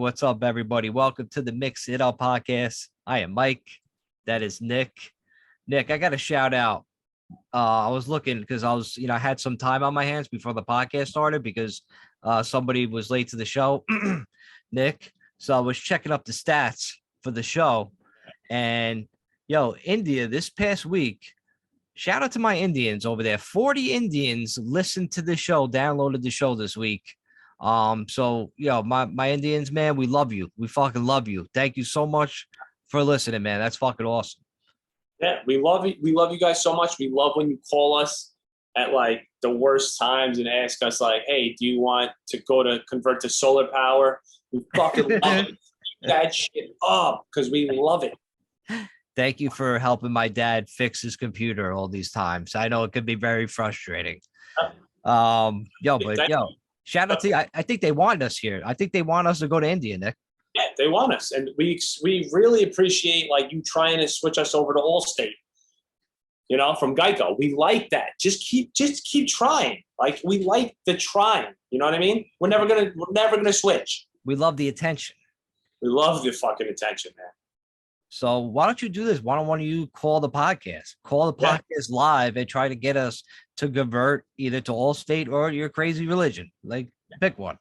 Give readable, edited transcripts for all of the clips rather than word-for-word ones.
what's up, everybody? Welcome to the Mix It Up podcast. I am Mike. That is Nick. Nick, I got a shout out. I was looking because I had some time on my hands before the podcast started because somebody was late to the show, Nick. So I was checking up the stats for the show. And, India this past week, shout out to my Indians over there. 40 Indians listened to the show, downloaded the show this week. My Indians, man, we love you. We fucking love you. Thank you so much for listening, man. That's fucking awesome. Yeah, we love you. We love you guys so much. We love when you call us at like the worst times and ask us like, hey, do you want to convert to solar power? We fucking love it. Keep that shit up because we love it. Thank you for helping my dad fix his computer all these times. I know it could be very frustrating. Shout out to you. I think they want us here. I think they want us to go to India, Nick. Yeah, they want us. And we really appreciate like you trying to switch us over to Allstate, from Geico. We like that. Just keep trying. Like we like the trying. You know what I mean? We're never gonna switch. We love the attention. We love the fucking attention, man. So why don't you do this? Why don't one of you call the podcast? Call the podcast live and try to get us to convert either to Allstate or your crazy religion. Like, pick one.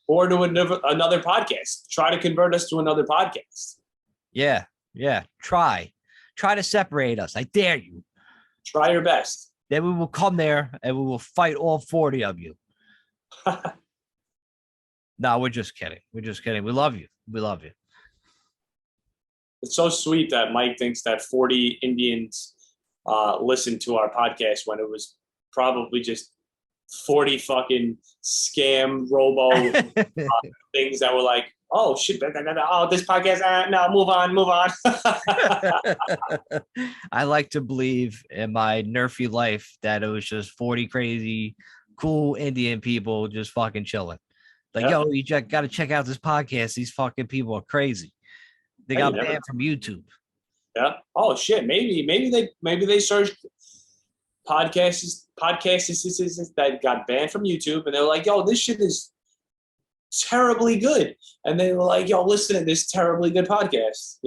Or to another podcast. Try to convert us to another podcast. Yeah. Try to separate us. I dare you. Try your best. Then we will come there and we will fight all 40 of you. No, we're just kidding. We love you. We love you. It's so sweet that Mike thinks that 40 Indians listened to our podcast when it was probably just 40 fucking scam robo things that were like, oh shit, oh this podcast, no, move on. I like to believe in my nerfy life that it was just 40 crazy, cool Indian people just fucking chilling. Like, you got to check out this podcast. These fucking people are crazy. They got banned from YouTube. Yeah. Oh shit. Maybe they searched podcasts that got banned from YouTube, and they were like, "Yo, this shit is terribly good." And they were like, "Yo, listen to this terribly good podcast."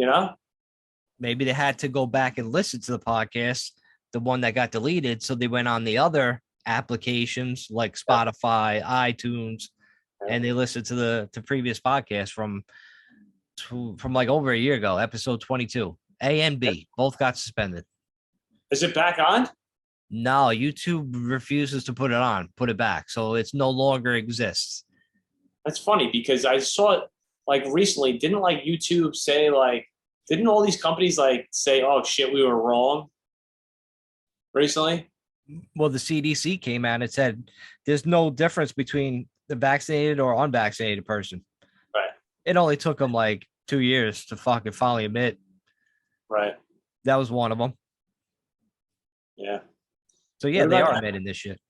Maybe they had to go back and listen to the podcast, the one that got deleted, so they went on the other applications like Spotify, iTunes, and they listened to the previous podcast from like over a year ago, episode 22. A and B both got suspended. Is it back on? No, YouTube refuses to put it back, so it's no longer exists. That's funny because I saw it like recently. Didn't like YouTube say like, didn't all these companies like say, oh shit, we were wrong recently? Well, the CDC came out and said there's no difference between the vaccinated or unvaccinated person. Right. It only took them like 2 years to fucking finally admit. Right. That was one of them. Yeah. So yeah, they are admitting this shit.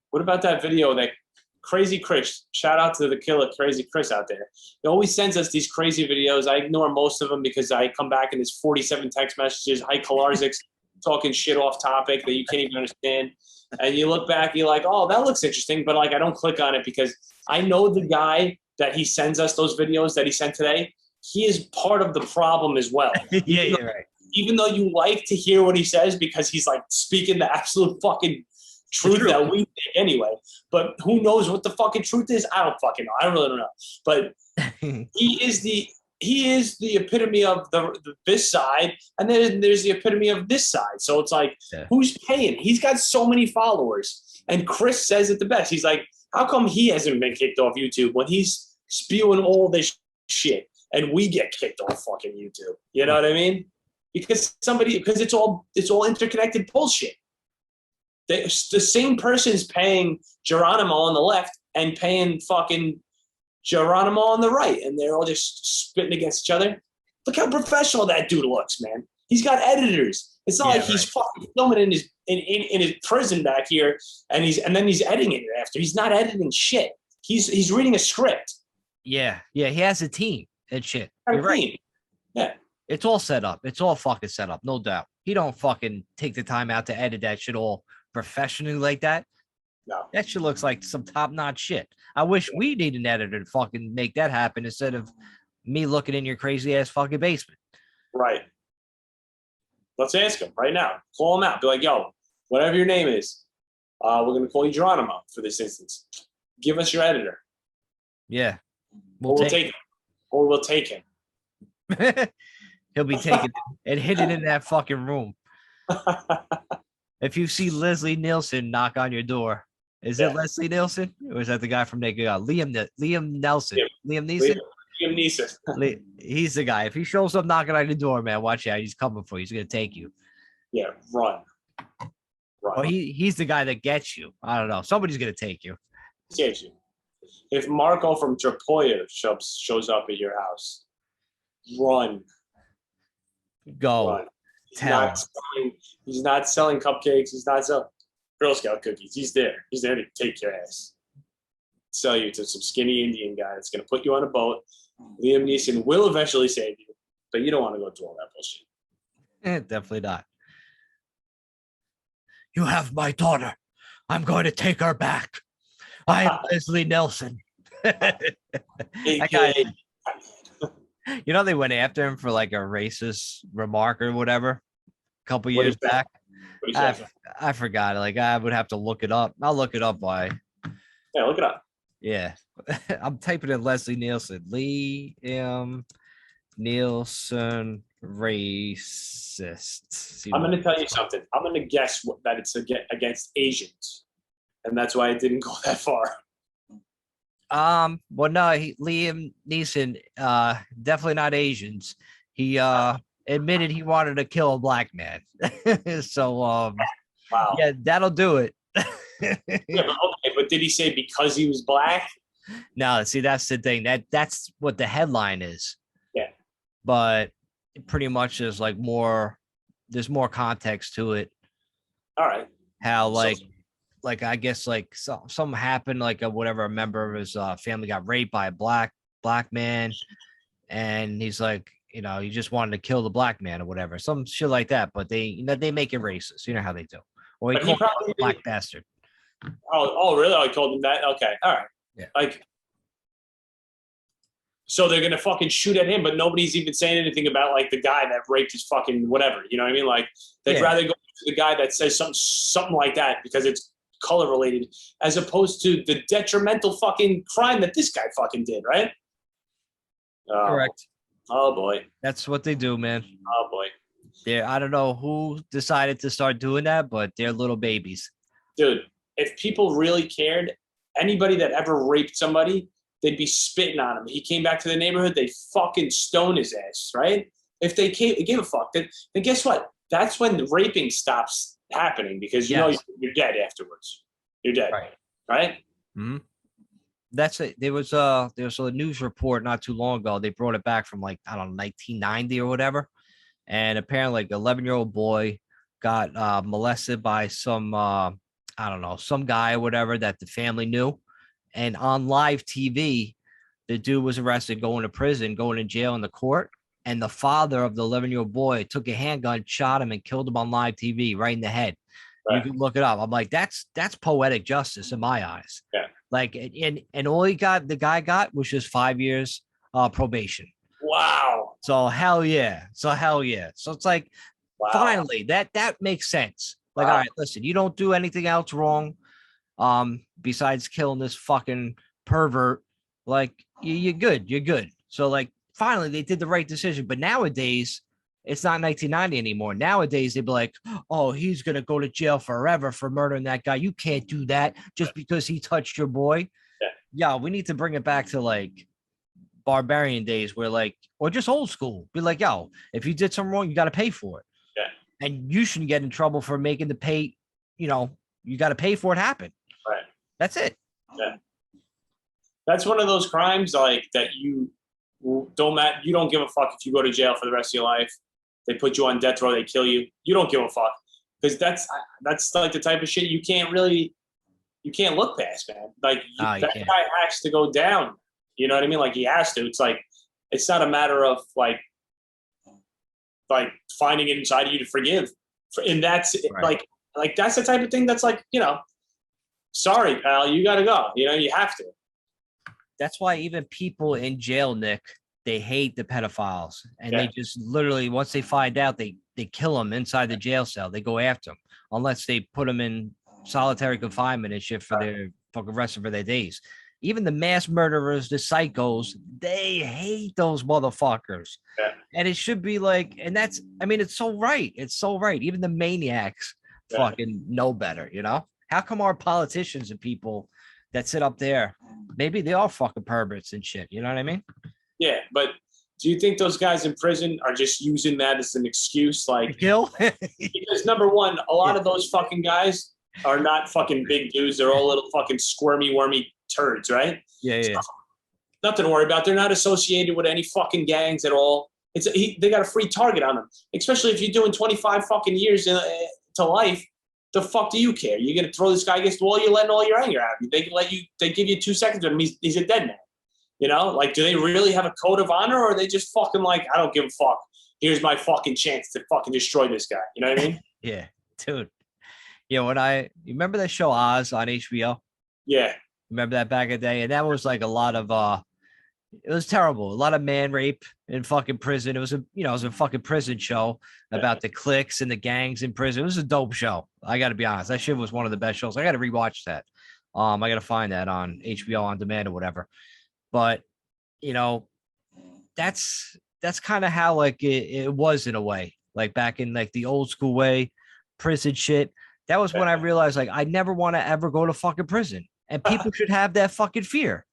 What about that video that Crazy Chris, shout out to the killer Crazy Chris out there. He always sends us these crazy videos. I ignore most of them because I come back and there's 47 text messages, High Kalarziks talking shit off topic that you can't even understand. And you look back, you're like, oh, that looks interesting. But like, I don't click on it because I know the guy that he sends us those videos that he sent today. He is part of the problem as well. Yeah, you're right. Even though you like to hear what he says because he's like speaking the absolute fucking truth that we think anyway. But who knows what the fucking truth is? I don't fucking know. I really don't know. But he is the epitome of this side, and then there's the epitome of this side. So it's like, who's paying? He's got so many followers. And Chris says it the best. He's like, how come he hasn't been kicked off YouTube when he's spewing all this shit and we get kicked off fucking YouTube? You know what I mean? Because it's all interconnected bullshit. The same person's paying Geronimo on the left and paying fucking Geronimo on the right, and they're all just spitting against each other. Look how professional that dude looks, man. He's got editors. It's not like he's fucking filming in his prison back here, and then he's editing it after. He's not editing shit. He's reading a script. Yeah, he has a team and shit. You're right. Yeah. It's all set up. It's all fucking set up, no doubt. He don't fucking take the time out to edit that shit all professionally like that. No. That shit looks like some top-notch shit. I wish we need an editor to fucking make that happen instead of me looking in your crazy ass fucking basement. Right. Let's ask him right now. Call him out. Be like, yo, whatever your name is, we're going to call you Geronimo for this instance. Give us your editor. Yeah. We'll take him. Or we'll take him. He'll be taken and hidden in that fucking room. If you see Leslie Nielsen knock on your door, is it Leslie Nielsen? Or is that the guy from Naked Gun? Liam Nelson. Liam Neeson? Liam Neeson. He's the guy. If he shows up knocking on your door, man, watch out. He's coming for you. He's going to take you. Yeah, run. Or he's the guy that gets you. I don't know. Somebody's going to take you. Gets you. If Marco from Tripoya shows up at your house, run. Go. Run. He's not selling cupcakes. He's not selling Girl Scout cookies. He's there. He's there to take your ass. Sell you to some skinny Indian guy that's going to put you on a boat. Liam Neeson will eventually save you, but you don't want to go through all that bullshit. Definitely not. You have my daughter. I'm going to take her back. I am Leslie Nelson. That guy, you know, they went after him for like a racist remark or whatever a couple years back. I forgot. Like, I would have to look it up. I'll look it up. Why? Yeah, look it up. Yeah. I'm typing in Leslie Nielsen. Liam Nielsen racist. I'm going to tell you something. I'm going to guess that it's against Asians. And that's why it didn't go that far. Well, no, Liam Neeson, definitely not Asians. He admitted he wanted to kill a black man. So, wow. Yeah, that'll do it. Yeah, but did he say because he was black? No, see, that's the thing. That's what the headline is. Yeah. But pretty much there's there's more context to it. All right. How like I guess like something happened, like a member of his family got raped by a black man, and he's like, you know, he just wanted to kill the black man or whatever, some shit like that. But they make it racist. You know how they do. Or he called him a black bastard. Oh, really? I told him that. Okay, all right. Yeah. Like, so they're gonna fucking shoot at him, but nobody's even saying anything about like the guy that raped his fucking whatever. You know what I mean? Like, they'd rather go to the guy that says something like that because it's color related, as opposed to the detrimental fucking crime that this guy fucking did, right? Correct. Oh boy. That's what they do, man. Oh boy. Yeah, I don't know who decided to start doing that, but they're little babies. Dude, if people really cared, anybody that ever raped somebody, they'd be spitting on him. He came back to the neighborhood, they'd fucking stone his ass, right? If they gave a fuck, then guess what? That's when the raping stops happening, because you know you're dead afterwards. You're dead, right? Mm-hmm. That's it. There was a news report not too long ago. They brought it back from like, I don't know, 1990 or whatever, and apparently like 11-year-old boy got molested by some I don't know, some guy or whatever that the family knew, and on live TV, the dude was arrested, going to prison, going to jail in the court. And the father of the 11-year-old boy took a handgun, shot him, and killed him on live TV right in the head. Right. You can look it up. I'm like, that's poetic justice in my eyes. Yeah. Like, and all the guy got was just 5 years probation. Wow. So hell yeah. So it's like, finally, that makes sense. Like, all right, listen, you don't do anything else wrong, besides killing this fucking pervert. Like, you're good. You're good. So like, finally, they did the right decision. But nowadays, it's not 1990 anymore. Nowadays, they'd be like, oh, he's going to go to jail forever for murdering that guy. You can't do that just because he touched your boy. Yeah, we need to bring it back to like barbarian days where like, or just old school. Be like, yo, if you did something wrong, you got to pay for it. Yeah. And you shouldn't get in trouble for making the pay, you know, you got to pay for it happen. Right. That's it. Yeah. That's one of those crimes like that you don't give a fuck if you go to jail for the rest of your life. They put you on death row, they kill you. You don't give a fuck, because that's like the type of shit you can't look past, man. Like that guy has to go down. You know what I mean? Like he has to. It's like, it's not a matter of like finding it inside of you to forgive. And that's like that's the type of thing that's like, you know, sorry, pal, you got to go. You know, you have to. That's why even people in jail, Nick, they hate the pedophiles, and Yeah. they just literally, once they find out, they kill them inside the jail cell. They go after them unless they put them in solitary confinement and shit for their fucking rest of their days. Even the mass murderers, the psychos, they hate those motherfuckers. Yeah. And it should be like, and that's, I mean, it's so right. It's so right. Even the maniacs fucking know better, you know? How come our politicians and people that sit up there, maybe they are fucking perverts and shit, you know what I mean? Yeah, but do you think those guys in prison are just using that as an excuse? Like, kill? because number one, a lot of those fucking guys are not fucking big dudes. They're all little fucking squirmy, wormy turds, right? Yeah, yeah. So, nothing to worry about. They're not associated with any fucking gangs at all. They got a free target on them, especially if you're doing 25 fucking years to life. The fuck do you care? You're gonna throw this guy against the wall. You're letting all your anger out. They give you 2 seconds of him. He's a dead man. You know, like, do they really have a code of honor, or are they just fucking like, I don't give a fuck. Here's my fucking chance to fucking destroy this guy. You know what I mean? Yeah, dude. Yeah, you remember that show Oz on HBO? Yeah. Remember that back in the day? And that was like a lot of it was terrible. A lot of man rape in fucking prison. It was a fucking prison show about the cliques and the gangs in prison. It was a dope show. I got to be honest. That shit was one of the best shows. I got to rewatch that. I got to find that on HBO on demand or whatever. But that's kind of how like it was in a way, like back in like the old school way, prison shit. That was when I realized like I never want to ever go to fucking prison, and people should have that fucking fear.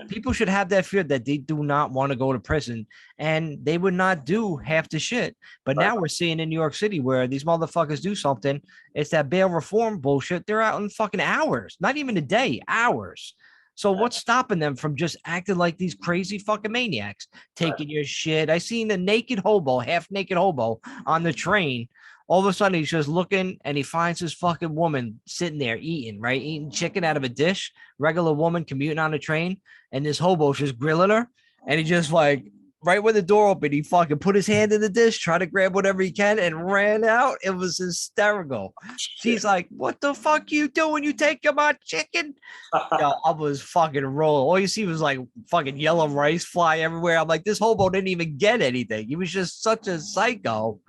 People should have that fear that they do not want to go to prison, and they would not do half the shit. But now we're seeing in New York City where these motherfuckers do something. It's that bail reform bullshit. They're out in fucking hours, not even a day, hours. So what's stopping them from just acting like these crazy fucking maniacs, taking your shit? I seen a naked hobo, half naked hobo on the train. All of a sudden, he's just looking and he finds his fucking woman sitting there eating, right? Eating chicken out of a dish, regular woman commuting on the train. And this hobo's just grilling her. And he just like, right when the door opened, he fucking put his hand in the dish, tried to grab whatever he can and ran out. It was hysterical. She's like, what the fuck you doing? You taking my chicken? Yo, I was fucking rolling. All you see was like fucking yellow rice fly everywhere. I'm like, this hobo didn't even get anything. He was just such a psycho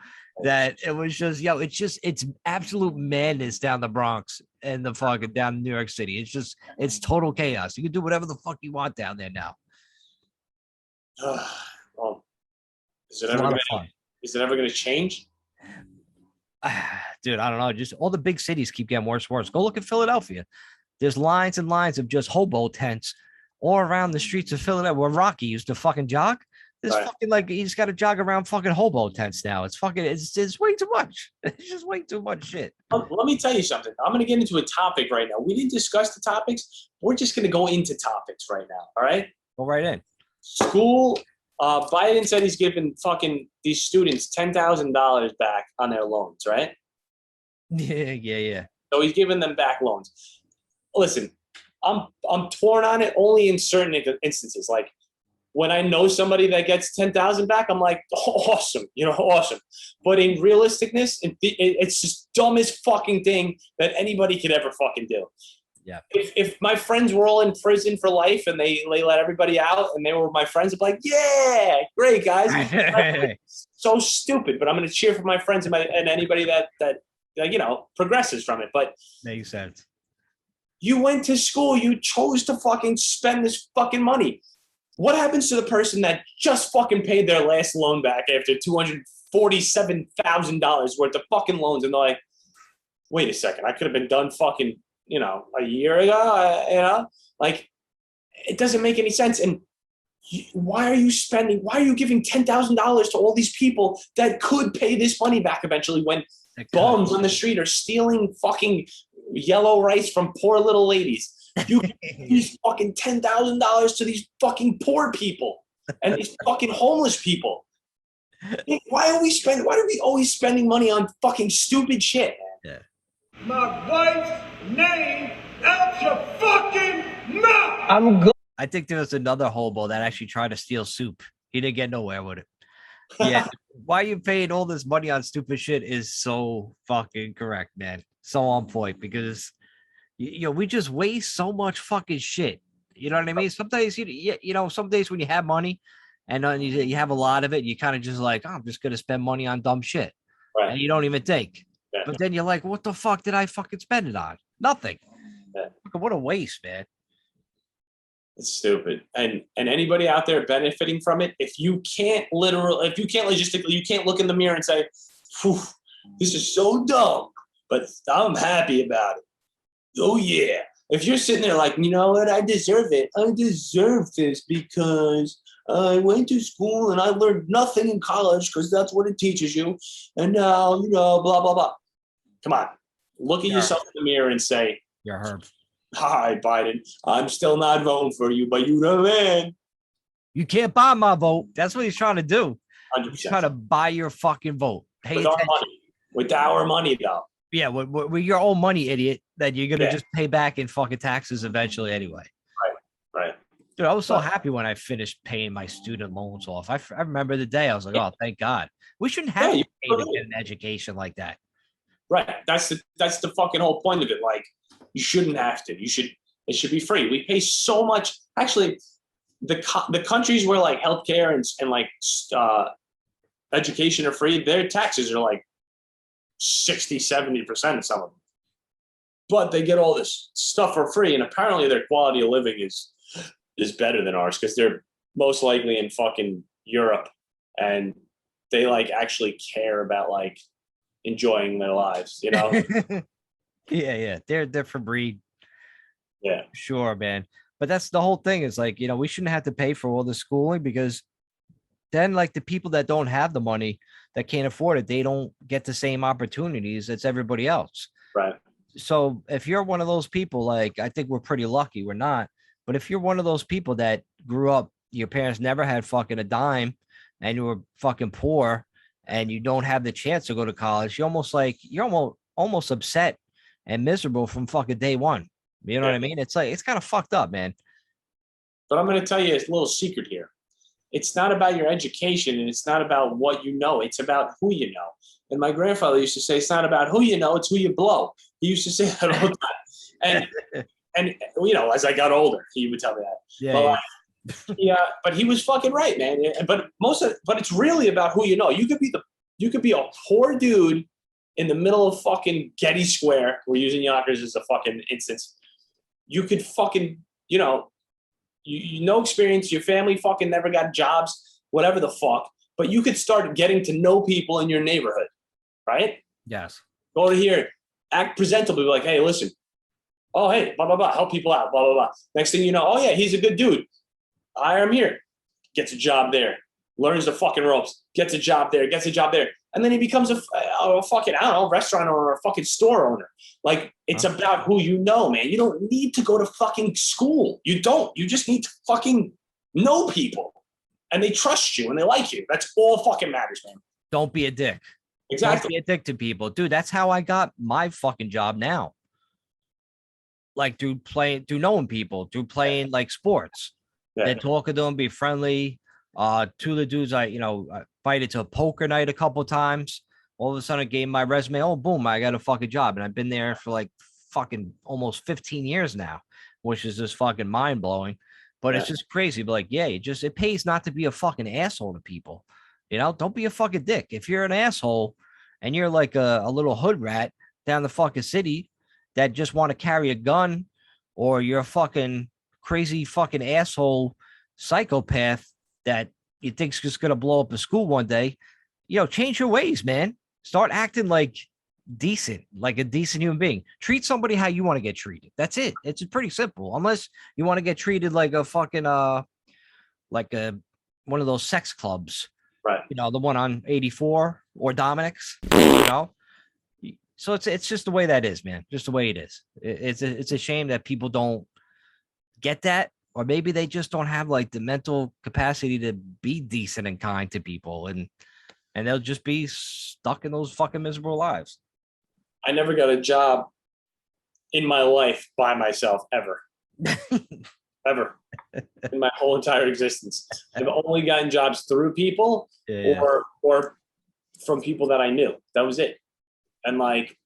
that it was just, it's absolute madness down the Bronx and the fucking down in New York City. It's total chaos. You can do whatever the fuck you want down there now. Well, is it ever going to change? Dude, I don't know. Just all the big cities keep getting worse and worse. Go look at Philadelphia. There's lines and lines of just hobo tents all around the streets of Philadelphia where Rocky used to fucking jog. Fucking like he's got to jog around fucking hobo tents now. It's way too much. It's just way too much shit. Let me tell you something. I'm going to get into a topic right now. We didn't discuss the topics. We're just going to go into topics right now. All right. Go right in. School. Biden said he's giving fucking these students $10,000 back on their loans, right? Yeah. So he's giving them back loans. Listen, I'm torn on it only in certain instances. Like when I know somebody that gets 10,000 back, I'm like, awesome, awesome. But in realisticness, it's just dumbest fucking thing that anybody could ever fucking do. Yeah. If my friends were all in prison for life and they let everybody out and they were my friends, I'd be like, yeah, great guys. So stupid, but I'm going to cheer for my friends and anybody that progresses from it. But makes sense. You went to school. You chose to fucking spend this fucking money. What happens to the person that just fucking paid their last loan back after $247,000 worth of fucking loans? And they're like, wait a second, I could have been done fucking, a year ago, like it doesn't make any sense. And why are you giving $10,000 to all these people that could pay this money back eventually when bums on the street are stealing fucking yellow rice from poor little ladies? You use fucking $10,000 to these fucking poor people and these fucking homeless people. Why are we always spending money on fucking stupid shit, man? Yeah. My wife's name out your fucking mouth. I'm good. I think there was another hobo that actually tried to steal soup. He didn't get nowhere with it. Yeah. Why you paying all this money on stupid shit is so fucking correct, man. So on point, because we just waste so much fucking shit. You know what I mean? Some days, some days when you have money, and then you have a lot of it. You kind of just like, oh, I'm just gonna spend money on dumb shit, Right. and you don't even think. Yeah. But then you're like, what the fuck did I fucking spend it on? Nothing. Yeah. What a waste, man. It's stupid. And anybody out there benefiting from it, if you can't logistically, you can't look in the mirror and say, "Phew, this is so dumb, but I'm happy about it." Oh yeah. If you're sitting there like, you know what, I deserve it. I deserve this because I went to school and I learned nothing in college because that's what it teaches you. And now, blah, blah, blah. Come on. Look at yourself in the mirror and say, You're Herb. "Hi, Biden. I'm still not voting for you, but you the man." You can't buy my vote. That's what he's trying to do. 100%. He's trying to buy your fucking vote. Pay With our attention. money. With our money, though. Yeah, with your own money, idiot, that you're gonna just pay back in fucking taxes eventually anyway. Right. Dude, I was so happy when I finished paying my student loans off. I remember the day I was like, oh, thank God. We shouldn't have to pay to get an education like that. Right. That's the fucking whole point of it. Like, you shouldn't have to. It should be free. We pay so much. Actually, the countries where like healthcare and like education are free, their taxes are like 60-70% of some of them. But they get all this stuff for free, and apparently their quality of living is better than ours because they're most likely in fucking Europe, and they like actually care about like enjoying their lives, Yeah. They're a different breed. Yeah. Sure, man. But that's the whole thing is like, we shouldn't have to pay for all the schooling because then like the people that don't have the money that can't afford it, they don't get the same opportunities as everybody else. Right. So if you're one of those people, like I think we're pretty lucky, we're not. But if you're one of those people that grew up, your parents never had fucking a dime and you were fucking poor and you don't have the chance to go to college, you're almost upset and miserable from fucking day one. You know what I mean? It's like, it's kind of fucked up, man. But I'm going to tell you a little secret here. It's not about your education and it's not about what you know. It's about who you know. And my grandfather used to say, it's not about who you know, it's who you blow. He used to say that all the time. And as I got older, he would tell me that. But he was fucking right, man. But it's really about who you know. You could be a poor dude in the middle of fucking Getty Square. We're using Yonkers as a fucking instance. You could fucking, no experience. Your family fucking never got jobs, whatever the fuck. But you could start getting to know people in your neighborhood, right? Yes. Go to here, act presentably, like, hey, listen. Oh, hey, blah, blah, blah, help people out, blah, blah, blah. Next thing you know, oh, yeah, he's a good dude. Hire him here. Gets a job there. Learns the fucking ropes. Gets a job there. And then he becomes a fucking, I don't know, restaurant owner or a fucking store owner. Like, it's about who you know, man. You don't need to go to fucking school. You don't. You just need to fucking know people. And they trust you and they like you. That's all fucking matters, man. Don't be a dick. Exactly. Don't be a dick to people. Dude, that's how I got my fucking job now. Like, through knowing people, through playing like sports. Yeah. Then talking to them, be friendly. Two of the dudes I invited to a poker night a couple of times. All of a sudden I gave my resume. Oh, boom, I got a fucking job. And I've been there for like fucking almost 15 years now, which is just fucking mind blowing. But it's just crazy. But like, yeah, it pays not to be a fucking asshole to people. Don't be a fucking dick. If you're an asshole and you're like a little hood rat down the fucking city that just want to carry a gun, or you're a fucking crazy fucking asshole psychopath that you think's just gonna blow up a school one day, change your ways, man. Start acting like a decent human being. Treat somebody how you want to get treated. That's it. It's pretty simple. Unless you want to get treated like a fucking one of those sex clubs, right? The one on 84 or Dominic's, So it's just the way that is, man. Just the way it is. It's a shame that people don't get that, or maybe they just don't have like the mental capacity to be decent and kind to people, and they'll just be stuck in those fucking miserable lives. I never got a job in my life by myself ever. Ever. In my whole entire existence. I've only gotten jobs through people or from people that I knew. That was it. And like,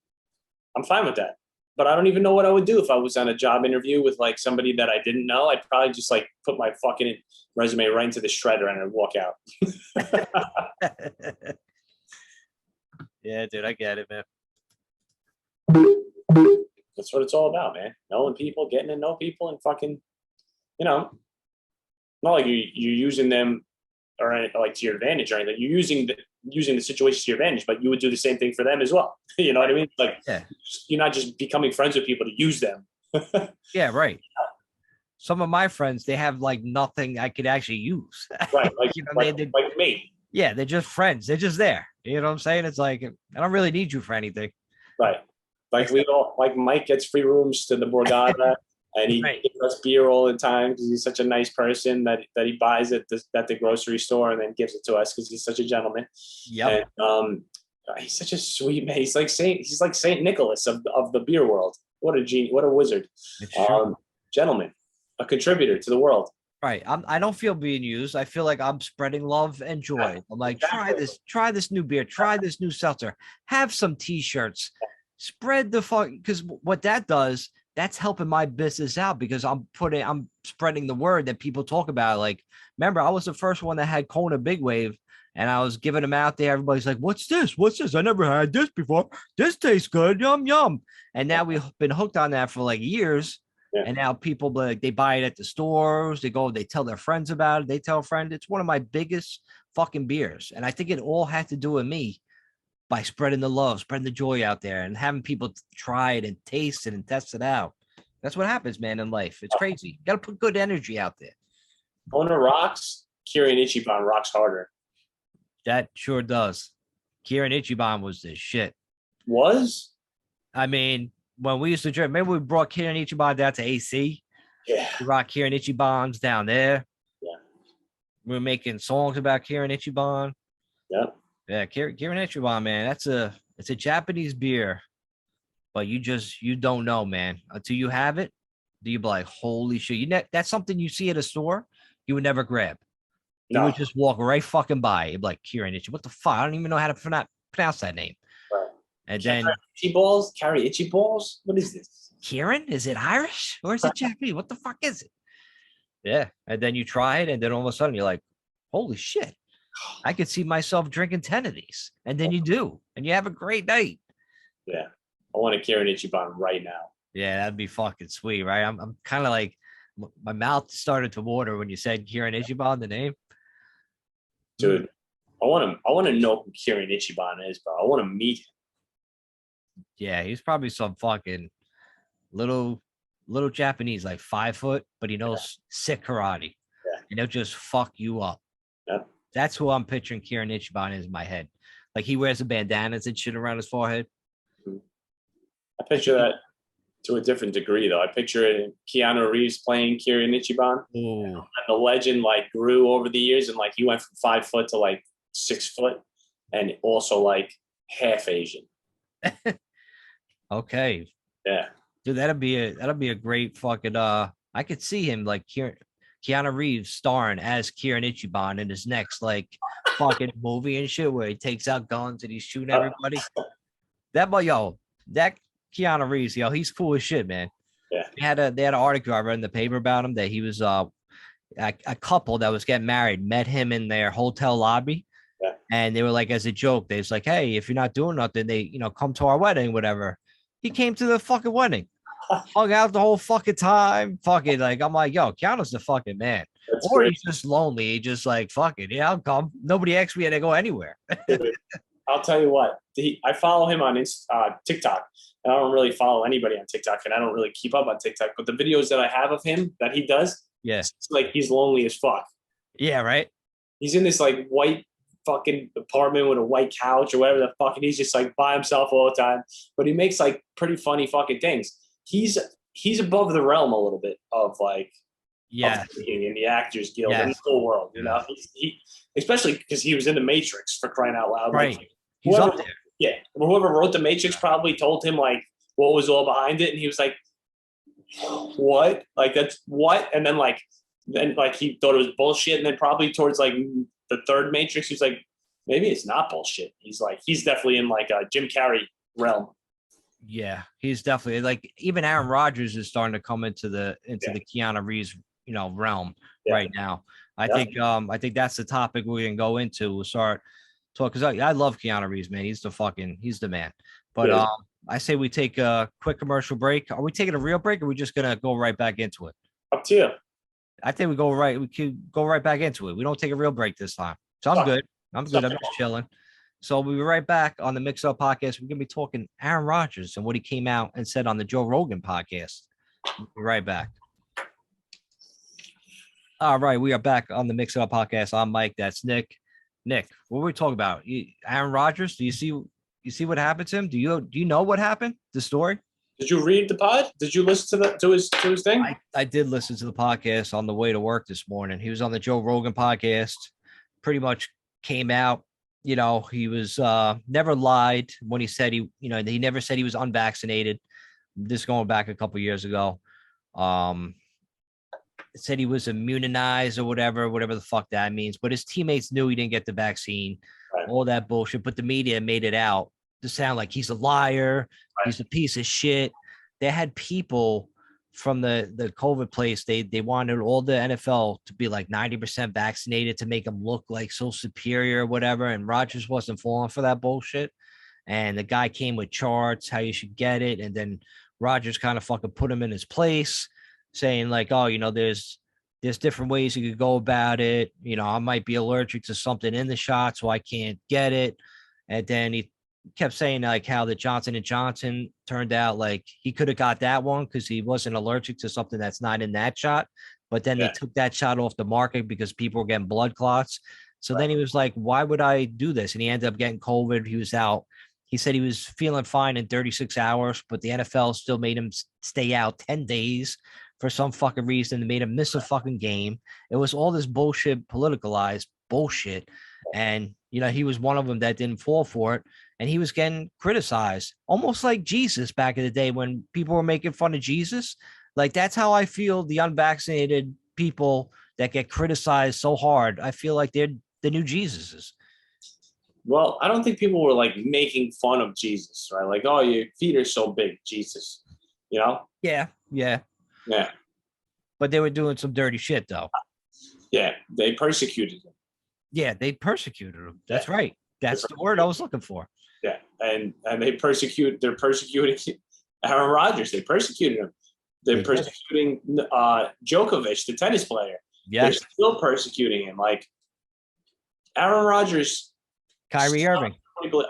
I'm fine with that. but I don't even know what I would do if I was on a job interview with like somebody that I didn't know. I'd probably just like put my fucking resume right into the shredder and I'd walk out. Yeah, dude, I get it, man. That's what it's all about, man. Knowing people, getting to know people, and fucking, you know, not like you're using them or like to your advantage or anything. You're using the situation to your advantage, but you would do the same thing for them as well. You know what I mean? Like, Yeah. You're not just becoming friends with people to use them. Yeah, right. Some of my friends, they have like nothing I could actually use. Right. Like, you know, like me. Yeah, they're just friends. They're just there. You know what I'm saying? It's like, I don't really need you for anything. Right. Like like Mike gets free rooms to the Borgata and he Right. gives us beer all the time because he's such a nice person that he buys it at the grocery store and then gives it to us because he's such a gentleman. Yep. And he's such a sweet man. He's like Saint Nicholas of the beer world. What a genius! What a wizard! It's true. Gentleman, a contributor to the world. Right. I don't feel being used. I feel like I'm spreading love and joy. I'm like, try this new beer, try this new seltzer, have some t-shirts, spread the fuck, because what that does, that's helping my business out because I'm spreading the word that people talk about. Like, remember, I was the first one that had Kona Big Wave and I was giving them out there. Everybody's like, what's this? What's this? I never had this before. This tastes good. Yum, yum. And now we've been hooked on that for like years. Yeah. And now people, like, they buy it at the stores. They go, they tell their friends about it. They tell a friend. It's one of my biggest fucking beers. And I think it all had to do with me by spreading the love, spreading the joy out there and having people try it and taste it and test it out. That's what happens, man, in life. It's crazy. You got to put good energy out there. Kona rocks. Kirin Ichiban rocks harder. That sure does. Kirin Ichiban was the shit. Was? I mean, when we used to drink, maybe we brought Kirin Ichiban down to AC. Yeah. We rock Kirin Ichibans down there. Yeah. We were making songs about Kirin Ichiban. Yeah. Yeah, Kirin Ichiban, man. It's a Japanese beer, but you don't know, man. Until you have it, do you be like, holy shit? That's something you see at a store, you would never grab. You would just walk right fucking by. You'd be like, Kirin Ichiban. What the fuck? I don't even know how to pronounce that name. Right. And then carry itchy balls. What is this? Kirin? Is it Irish or is it Japanese? What the fuck is it? Yeah. And then you try it, and then all of a sudden you're like, holy shit. I could see myself drinking 10 of these. And then you do, and you have a great night. Yeah. I want a Kirin Ichiban right now. Yeah, that'd be fucking sweet, right? I'm kind of like, my mouth started to water when you said Kirin Ichiban, the name. Dude, I want to know who Kirin Ichiban is, bro. I want to meet him. Yeah, he's probably some fucking little Japanese, like 5 foot, but he knows sick karate. Yeah. And he'll just fuck you up. Yeah. That's who I'm picturing Kirin Ichiban is in my head. Like, he wears the bandanas and shit around his forehead. I picture that to a different degree, though. I picture Keanu Reeves playing Kirin Ichiban. Ooh. And the legend like grew over the years, and like he went from 5 foot to like 6 foot, and also like half Asian. Okay. Yeah. Dude, that'd be a great fucking I could see him like Keanu Reeves starring as Kirin Ichiban in his next like fucking movie and shit where he takes out guns and he's shooting everybody. That Keanu Reeves, he's cool as shit, man. Yeah. They had an article I read in the paper about him that he was a couple that was getting married met him in their hotel lobby. Yeah. And they were like, as a joke, they was like, hey, if you're not doing nothing, they come to our wedding, whatever. He came to the fucking wedding, hung out the whole fucking time. Fucking like, I'm like, yo, Keanu's the fucking man. That's or great. He's just lonely. He just like, fuck it. Yeah, I'll come. Nobody asked me to go anywhere. I'll tell you what. I follow him on TikTok. And I don't really follow anybody on TikTok, and I don't really keep up on TikTok. But the videos that I have of him that he does, yes, it's like he's lonely as fuck. Yeah, right. He's in this like white fucking apartment with a white couch or whatever the fuck, and he's just like by himself all the time. But he makes like pretty funny fucking things. He's above the realm a little bit of like, yeah, in the Actors Guild yes. in the whole world. You know, he especially because he was in the Matrix, for crying out loud. Right. Like, He's up there. Yeah. Whoever wrote the Matrix probably told him like what was all behind it, and he was like, "What? Like that's what?" And then he thought it was bullshit, and then probably towards like the third Matrix, he's like, "Maybe it's not bullshit." He's definitely in like a Jim Carrey realm. Yeah, he's definitely like even Aaron Rodgers is starting to come into the Keanu Reeves, realm right now. I think that's the topic we can go into. We'll start talk because I love Keanu Reeves, man. He's the man. But I say we take a quick commercial break. Are we taking a real break or are we just gonna go right back into it? Up to you. I think we could go right back into it. We don't take a real break this time. So I'm good. I'm good. I'm just chilling. So we'll be right back on the Mix Up podcast. We're gonna be talking Aaron Rodgers and what he came out and said on the Joe Rogan podcast. We'll be right back. All right, we are back on the Mix Up podcast. I'm Mike. That's Nick. Nick, what were we talking about? Aaron Rodgers. Do you see what happened to him? Do you know what happened? The story? Did you read the pod? Did you listen to his thing? I did listen to the podcast on the way to work this morning. He was on the Joe Rogan podcast. Pretty much came out. He was never lied when he said he never said he was unvaccinated. This going back a couple years ago. Said he was immunized or whatever the fuck that means. But his teammates knew he didn't get the vaccine, all that bullshit. But the media made it out to sound like he's a liar. He's a piece of shit. They had people from the COVID place. They wanted all the NFL to be like 90% vaccinated to make them look like so superior or whatever. And Rodgers wasn't falling for that bullshit. And the guy came with charts, how you should get it. And then Rodgers kind of fucking put him in his place, saying like, oh, there's different ways you could go about it. I might be allergic to something in the shot, so I can't get it. And then he kept saying like how the Johnson & Johnson turned out like he could have got that one because he wasn't allergic to something that's not in that shot. But then they took that shot off the market because people were getting blood clots. So then he was like, why would I do this? And he ended up getting COVID. He was out. He said he was feeling fine in 36 hours, but the NFL still made him stay out 10 days for some fucking reason. They made him miss a fucking game. It was all this bullshit, politicalized bullshit. And, he was one of them that didn't fall for it. And he was getting criticized, almost like Jesus back in the day when people were making fun of Jesus. Like, that's how I feel the unvaccinated people that get criticized so hard. I feel like they're the new Jesuses. Well, I don't think people were like making fun of Jesus, right? Like, oh, your feet are so big, Jesus. Yeah. But they were doing some dirty shit, though. Yeah, they persecuted him. Yeah, they persecuted him. That's right. That's the word I was looking for. Yeah, and they're persecuting Aaron Rodgers. They persecuted him. They're persecuting Djokovic, the tennis player. Yeah, they're still persecuting him. Like Aaron Rodgers, Kyrie Irving.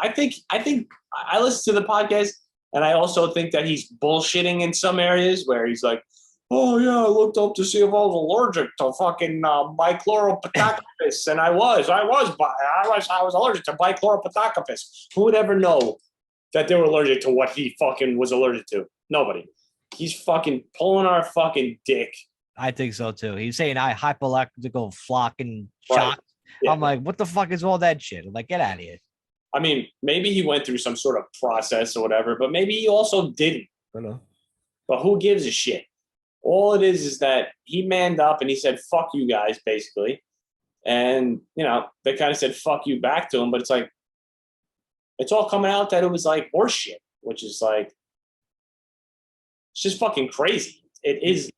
I think I listen to the podcast, and I also think that he's bullshitting in some areas where he's like, oh yeah, I looked up to see if I was allergic to fucking bichloropatacopus, and I was allergic to bichloropatacopus. Who would ever know that they were allergic to what he fucking was allergic to? Nobody. He's fucking pulling our fucking dick. I think so too. He's saying I hypoallergical flocking shot. Yeah. I'm like, what the fuck is all that shit? I'm like, get out of here. I mean, maybe he went through some sort of process or whatever, but maybe he also didn't. I know. But who gives a shit? All it is that he manned up and he said, fuck you guys, basically. And, they kind of said, fuck you back to him. But it's like, it's all coming out that it was like horse shit, which is like, it's just fucking crazy. It is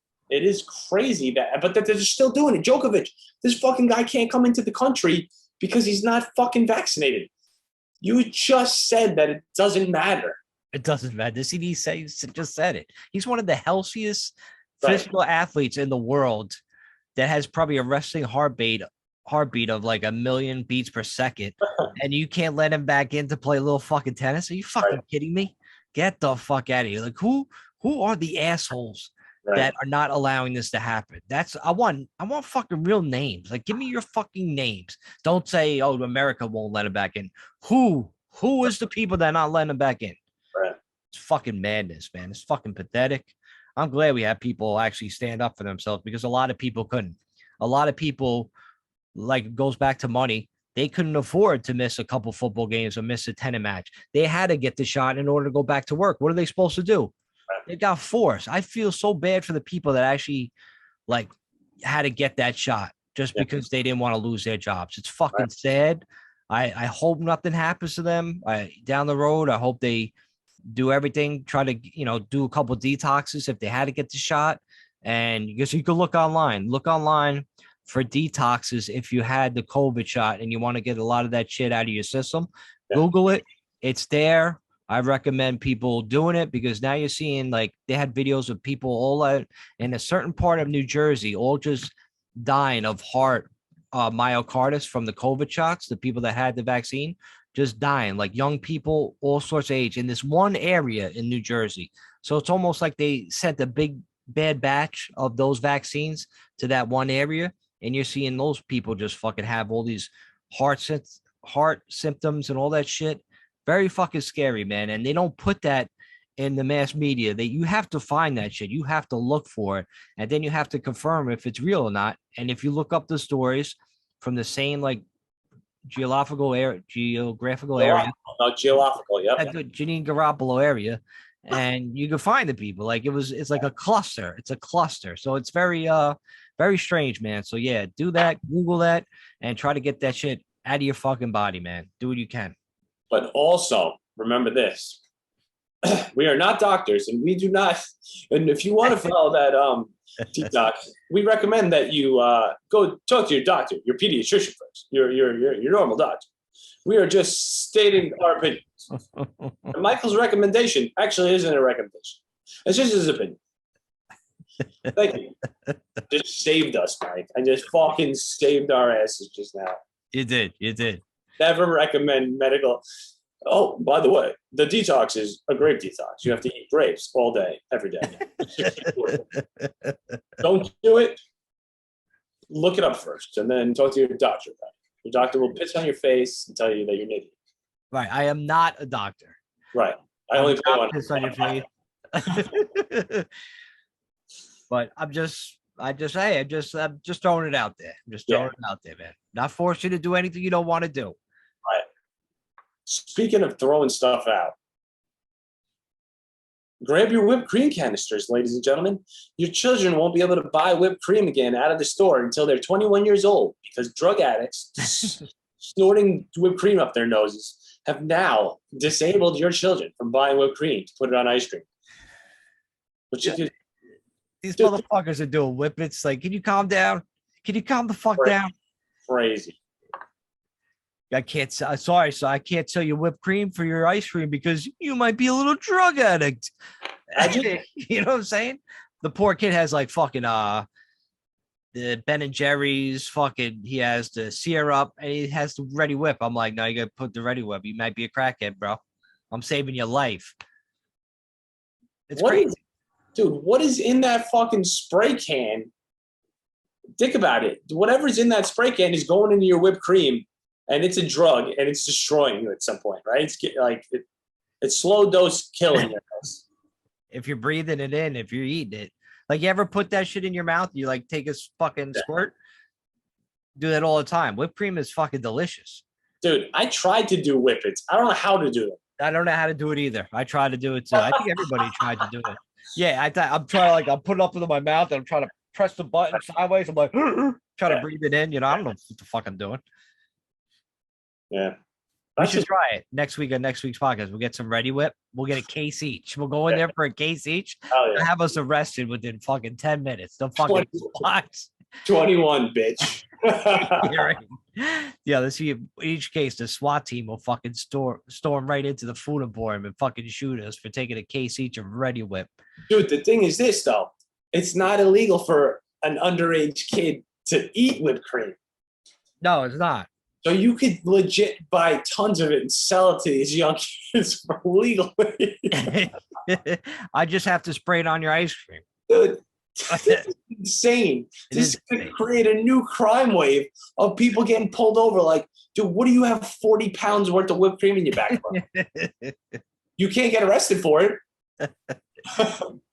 crazy but that they're still doing it. Djokovic, this fucking guy can't come into the country because he's not fucking vaccinated. You just said that it doesn't matter. It doesn't matter. The CDC just said it. He's one of the healthiest physical athletes in the world that has probably a resting heartbeat of like 1 million beats per second. And you can't let him back in to play a little fucking tennis. Are you fucking kidding me? Get the fuck out of here. Like who are the assholes that are not allowing this to happen? I want fucking real names. Like give me your fucking names. Don't say, oh, America won't let him back in. Who is the people that are not letting him back in? Right. It's fucking madness, man. It's fucking pathetic. I'm glad we have people actually stand up for themselves because a lot of people couldn't. A lot of people, like, it goes back to money. They couldn't afford to miss a couple football games or miss a tennis match. They had to get the shot in order to go back to work. What are they supposed to do? They got forced. I feel so bad for the people that actually, like, had to get that shot just because they didn't want to lose their jobs. It's fucking sad. I hope nothing happens to them down the road. I hope they do everything, try to, do a couple detoxes if they had to get the shot. And because you could look online for detoxes if you had the COVID shot and you want to get a lot of that shit out of your system. Yeah. Google it. It's there. I recommend people doing it because now you're seeing like they had videos of people all out in a certain part of New Jersey, all just dying of heart myocarditis from the COVID shots, the people that had the vaccine just dying, like young people, all sorts of age in this one area in New Jersey. So it's almost like they sent a big bad batch of those vaccines to that one area. And you're seeing those people just fucking have all these heart symptoms and all that shit. Very fucking scary, man. And they don't put that in the mass media. You have to find that shit. You have to look for it. And then you have to confirm if it's real or not. And if you look up the stories from the same like geographical area, Not geographical, yeah. Janine Garoppolo area, and you can find the people. Like it's like a cluster. It's a cluster. So it's very very strange, man. So yeah, do that, Google that, and try to get that shit out of your fucking body, man. Do what you can. But also remember this. We are not doctors, and we do not. And if you want to follow that detox, we recommend that you go talk to your doctor, your pediatrician first, your normal doctor. We are just stating our opinions. And Michael's recommendation actually isn't a recommendation. It's just his opinion. Thank you. Just saved us, Mike. I just fucking saved our asses just now. You did. Never recommend medical. Oh, by the way, the detox is a grape detox. You have to eat grapes all day, every day. Don't do it. Look it up first, and then talk to your doctor about it. Your doctor will piss on your face and tell you that you're an idiot. Right. I am not a doctor. Right. I only piss on your face. But I'm just throwing it out there. I'm just throwing it out there, man. Not force you to do anything you don't want to do. Right. Speaking of throwing stuff out, grab your whipped cream canisters, ladies and gentlemen. Your children won't be able to buy whipped cream again out of the store until they're 21 years old because drug addicts snorting whipped cream up their noses have now disabled your children from buying whipped cream to put it on ice cream. These motherfuckers are doing whippets. Like, can you calm down? Can you calm the fuck down? Crazy. I can't. Sorry, so I can't sell you whipped cream for your ice cream because you might be a little drug addict. You know what I'm saying? The poor kid has like fucking the Ben and Jerry's. Fucking, he has the syrup and he has the Ready Whip. I'm like, no, you gotta put the Ready Whip. You might be a crackhead, bro. I'm saving your life. It's crazy. Dude, what is in that fucking spray can? Think about it. Whatever's in that spray can is going into your whipped cream, and it's a drug, and it's destroying you at some point, right? It's like it's slow dose killing you. If you're breathing it in, if you're eating it, like you ever put that shit in your mouth? You like take a fucking squirt. Do that all the time. Whipped cream is fucking delicious. Dude, I tried to do whippets. I don't know how to do it. I don't know how to do it either. I tried to do it too. I think everybody tried to do it. Yeah, I'm trying I'm putting it up into my mouth and I'm trying to press the button sideways. I'm like trying to breathe it in. I don't know what the fuck I'm doing. Yeah. We should try it next week on next week's podcast. We'll get some Ready Whip. We'll get a case each. We'll go in there for a case each. Oh, yeah. Have us arrested within fucking 10 minutes. The fucking 21, bitch. Yeah, let's see. Each case, the SWAT team will fucking storm right into the food emporium and fucking shoot us for taking a case each of Ready Whip. Dude, the thing is this though, it's not illegal for an underage kid to eat whipped cream. No, it's not. So you could legit buy tons of it and sell it to these young kids for legally. I just have to spray it on your ice cream. Dude, this is insane. This could create a new crime wave of people getting pulled over. Like, dude, what do you have 40 pounds worth of whipped cream in your back? You can't get arrested for it.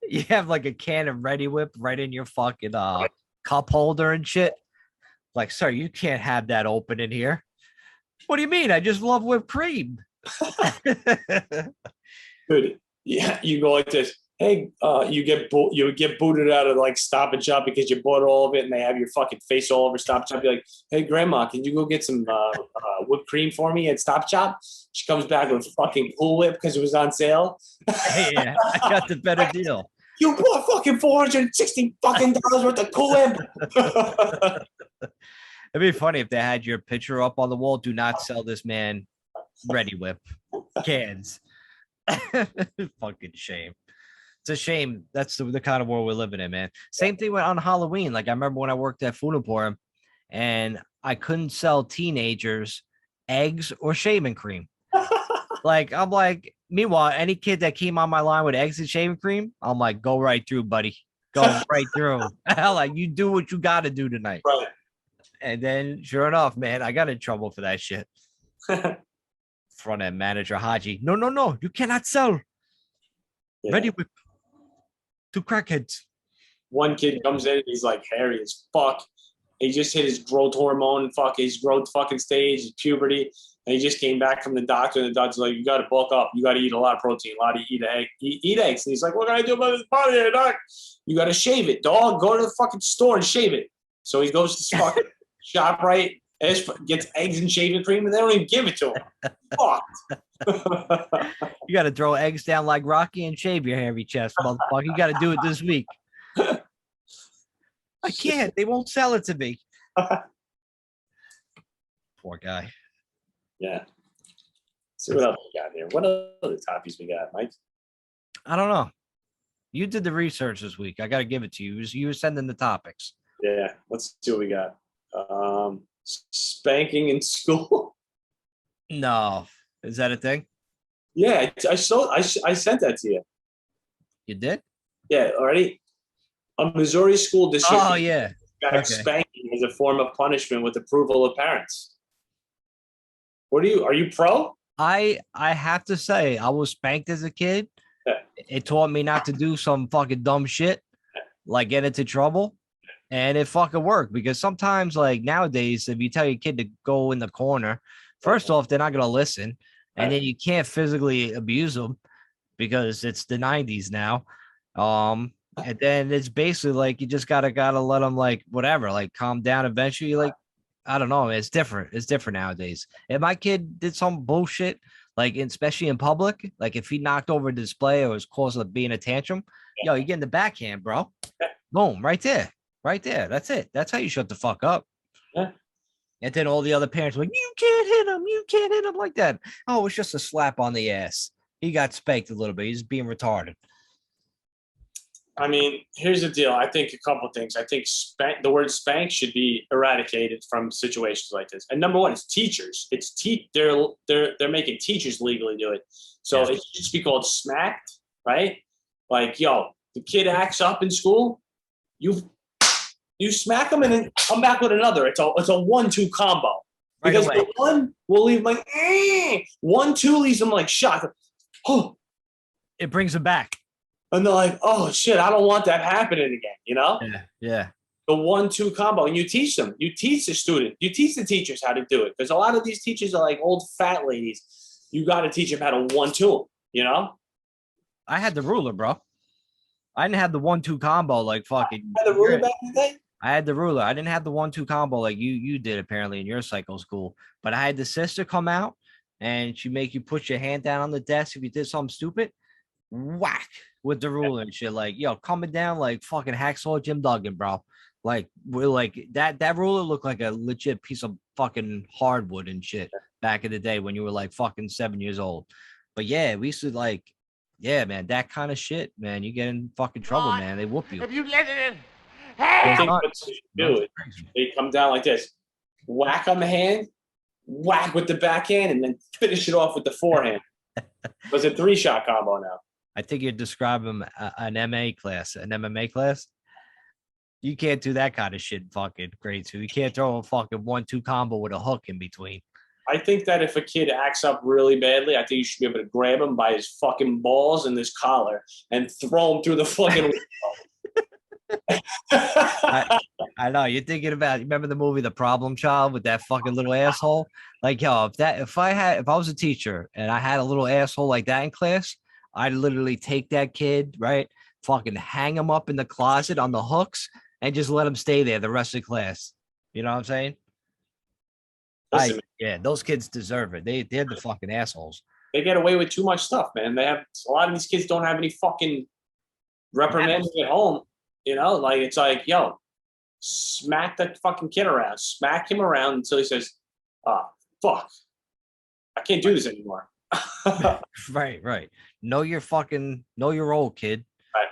You have like a can of Ready Whip right in your fucking cup holder and shit. Like, sir, you can't have that open in here. What do you mean? I just love whipped cream. Dude, yeah, you go like this. hey, you get booted out of like Stop and Shop because you bought all of it, and they have your fucking face all over Stop and Shop. You're like, hey, grandma, can you go get some whipped cream for me at Stop Shop? She comes back with fucking Cool Whip because it was on sale. Yeah, I got the better deal. You bought fucking $460 fucking dollars worth of Cool Whip. It'd be funny if they had your picture up on the wall. Do not sell this man Ready Whip cans. Fucking shame. It's a shame. That's the kind of world we're living in, man. Same thing on Halloween. Like I remember when I worked at Food Emporium and I couldn't sell teenagers eggs or shaving cream. Like I'm like, meanwhile, any kid that came on my line with eggs and shaving cream, I'm like, go right through, buddy. Go right through. Like you do what you got to do tonight. Right. And then sure enough, man, I got in trouble for that shit. Front end manager Haji. No. You cannot sell. Yeah. Ready Whip to crackheads. One kid comes in and he's like hairy as fuck. He just hit his growth hormone, his growth fucking stage, his puberty. And he just came back from the doctor, and the doctor's like, you got to bulk up. You got to eat a lot of protein, eat eggs. And he's like, what can I do about this body here, doc? You got to shave it, dog. Go to the fucking store and shave it. So he goes to fucking ShopRite, gets eggs and shaving cream, and they don't even give it to him. Fucked. You got to throw eggs down like Rocky and shave your hairy chest, motherfucker. You got to do it this week. I can't. They won't sell it to me. Poor guy. Yeah. Let's see what else we got here. What other topics we got, Mike? I don't know. You did the research this week. I got to give it to you. You were sending the topics. Yeah. Let's see what we got. Spanking in school. No. Is that a thing? Yeah. I sent that to you. You did? Yeah. Already. A Missouri school district. Oh, yeah. Okay. Spanking as a form of punishment with approval of parents. Are you pro? I have to say, I was spanked as a kid. Yeah. It taught me not to do some fucking dumb shit, like get into trouble. And it fucking worked because sometimes, like nowadays, if you tell your kid to go in the corner, first off, they're not going to listen. And then you can't physically abuse them because it's the 90s now. And then it's basically like you just gotta let them like whatever, like calm down eventually. Like I don't know, it's different. It's different nowadays. If my kid did some bullshit, like especially in public, like if he knocked over a display or was close to being a tantrum, yo, you get in the backhand, bro. Boom, right there. That's it. That's how you shut the fuck up. Yeah. And then all the other parents were like, you can't hit him like that. Oh, it's just a slap on the ass. He got spanked a little bit. He's being retarded. I mean, here's the deal. I think a couple things. I think the word spank should be eradicated from situations like this. And number one, it's teachers. They're making teachers legally do it. So it should just be called smacked, right? Like, yo, the kid acts up in school, you smack them and then come back with another. It's a 1-2 combo. Because the one will leave like 1-2 leaves them like shocked. Oh, it brings them back. And they're like, oh, shit, I don't want that happening again, you know? Yeah. The 1-2 combo. And you teach them. You teach the student. You teach the teachers how to do it. Because a lot of these teachers are like old fat ladies. You got to teach them how to 1-2, you know? I had the ruler, bro. I didn't have the 1-2 combo like fucking. You had the ruler back in the day? I had the ruler. I didn't have the 1-2 combo like you did apparently in your cycle school. But I had the sister come out and she make you put your hand down on the desk if you did something stupid. Whack with the ruler and shit. Like, yo, coming down like fucking hacksaw Jim Duggan, bro. Like, we're like that ruler looked like a legit piece of fucking hardwood and shit back in the day when you were like fucking 7 years old. But yeah, we used to like, yeah, man, that kind of shit, man. You get in fucking trouble, man. They whoop you. If you let it in, I think what they should do is they come down like this, whack on the hand, whack with the backhand, and then finish it off with the forehand. It was a 3-shot combo now. I think you're describing an MMA class. You can't do that kind of shit in fucking grade 2. You can't throw a fucking 1-2 combo with a hook in between. I think that if a kid acts up really badly, I think you should be able to grab him by his fucking balls and his collar and throw him through the fucking window. I know you're thinking about. You remember the movie The Problem Child with that fucking little asshole? Like, yo, if I was a teacher and I had a little asshole like that in class, I'd literally take that kid, right? Fucking hang him up in the closet on the hooks and just let him stay there the rest of the class. You know what I'm saying? Listen, Yeah, those kids deserve it. They're the fucking assholes. they get away with too much stuff, man. They have a lot of these kids don't have any fucking reprimanding at home. You know, like it's like, yo, smack that fucking kid around, smack him around until he says, fuck, I can't do this anymore. Right. Know your old kid. Right.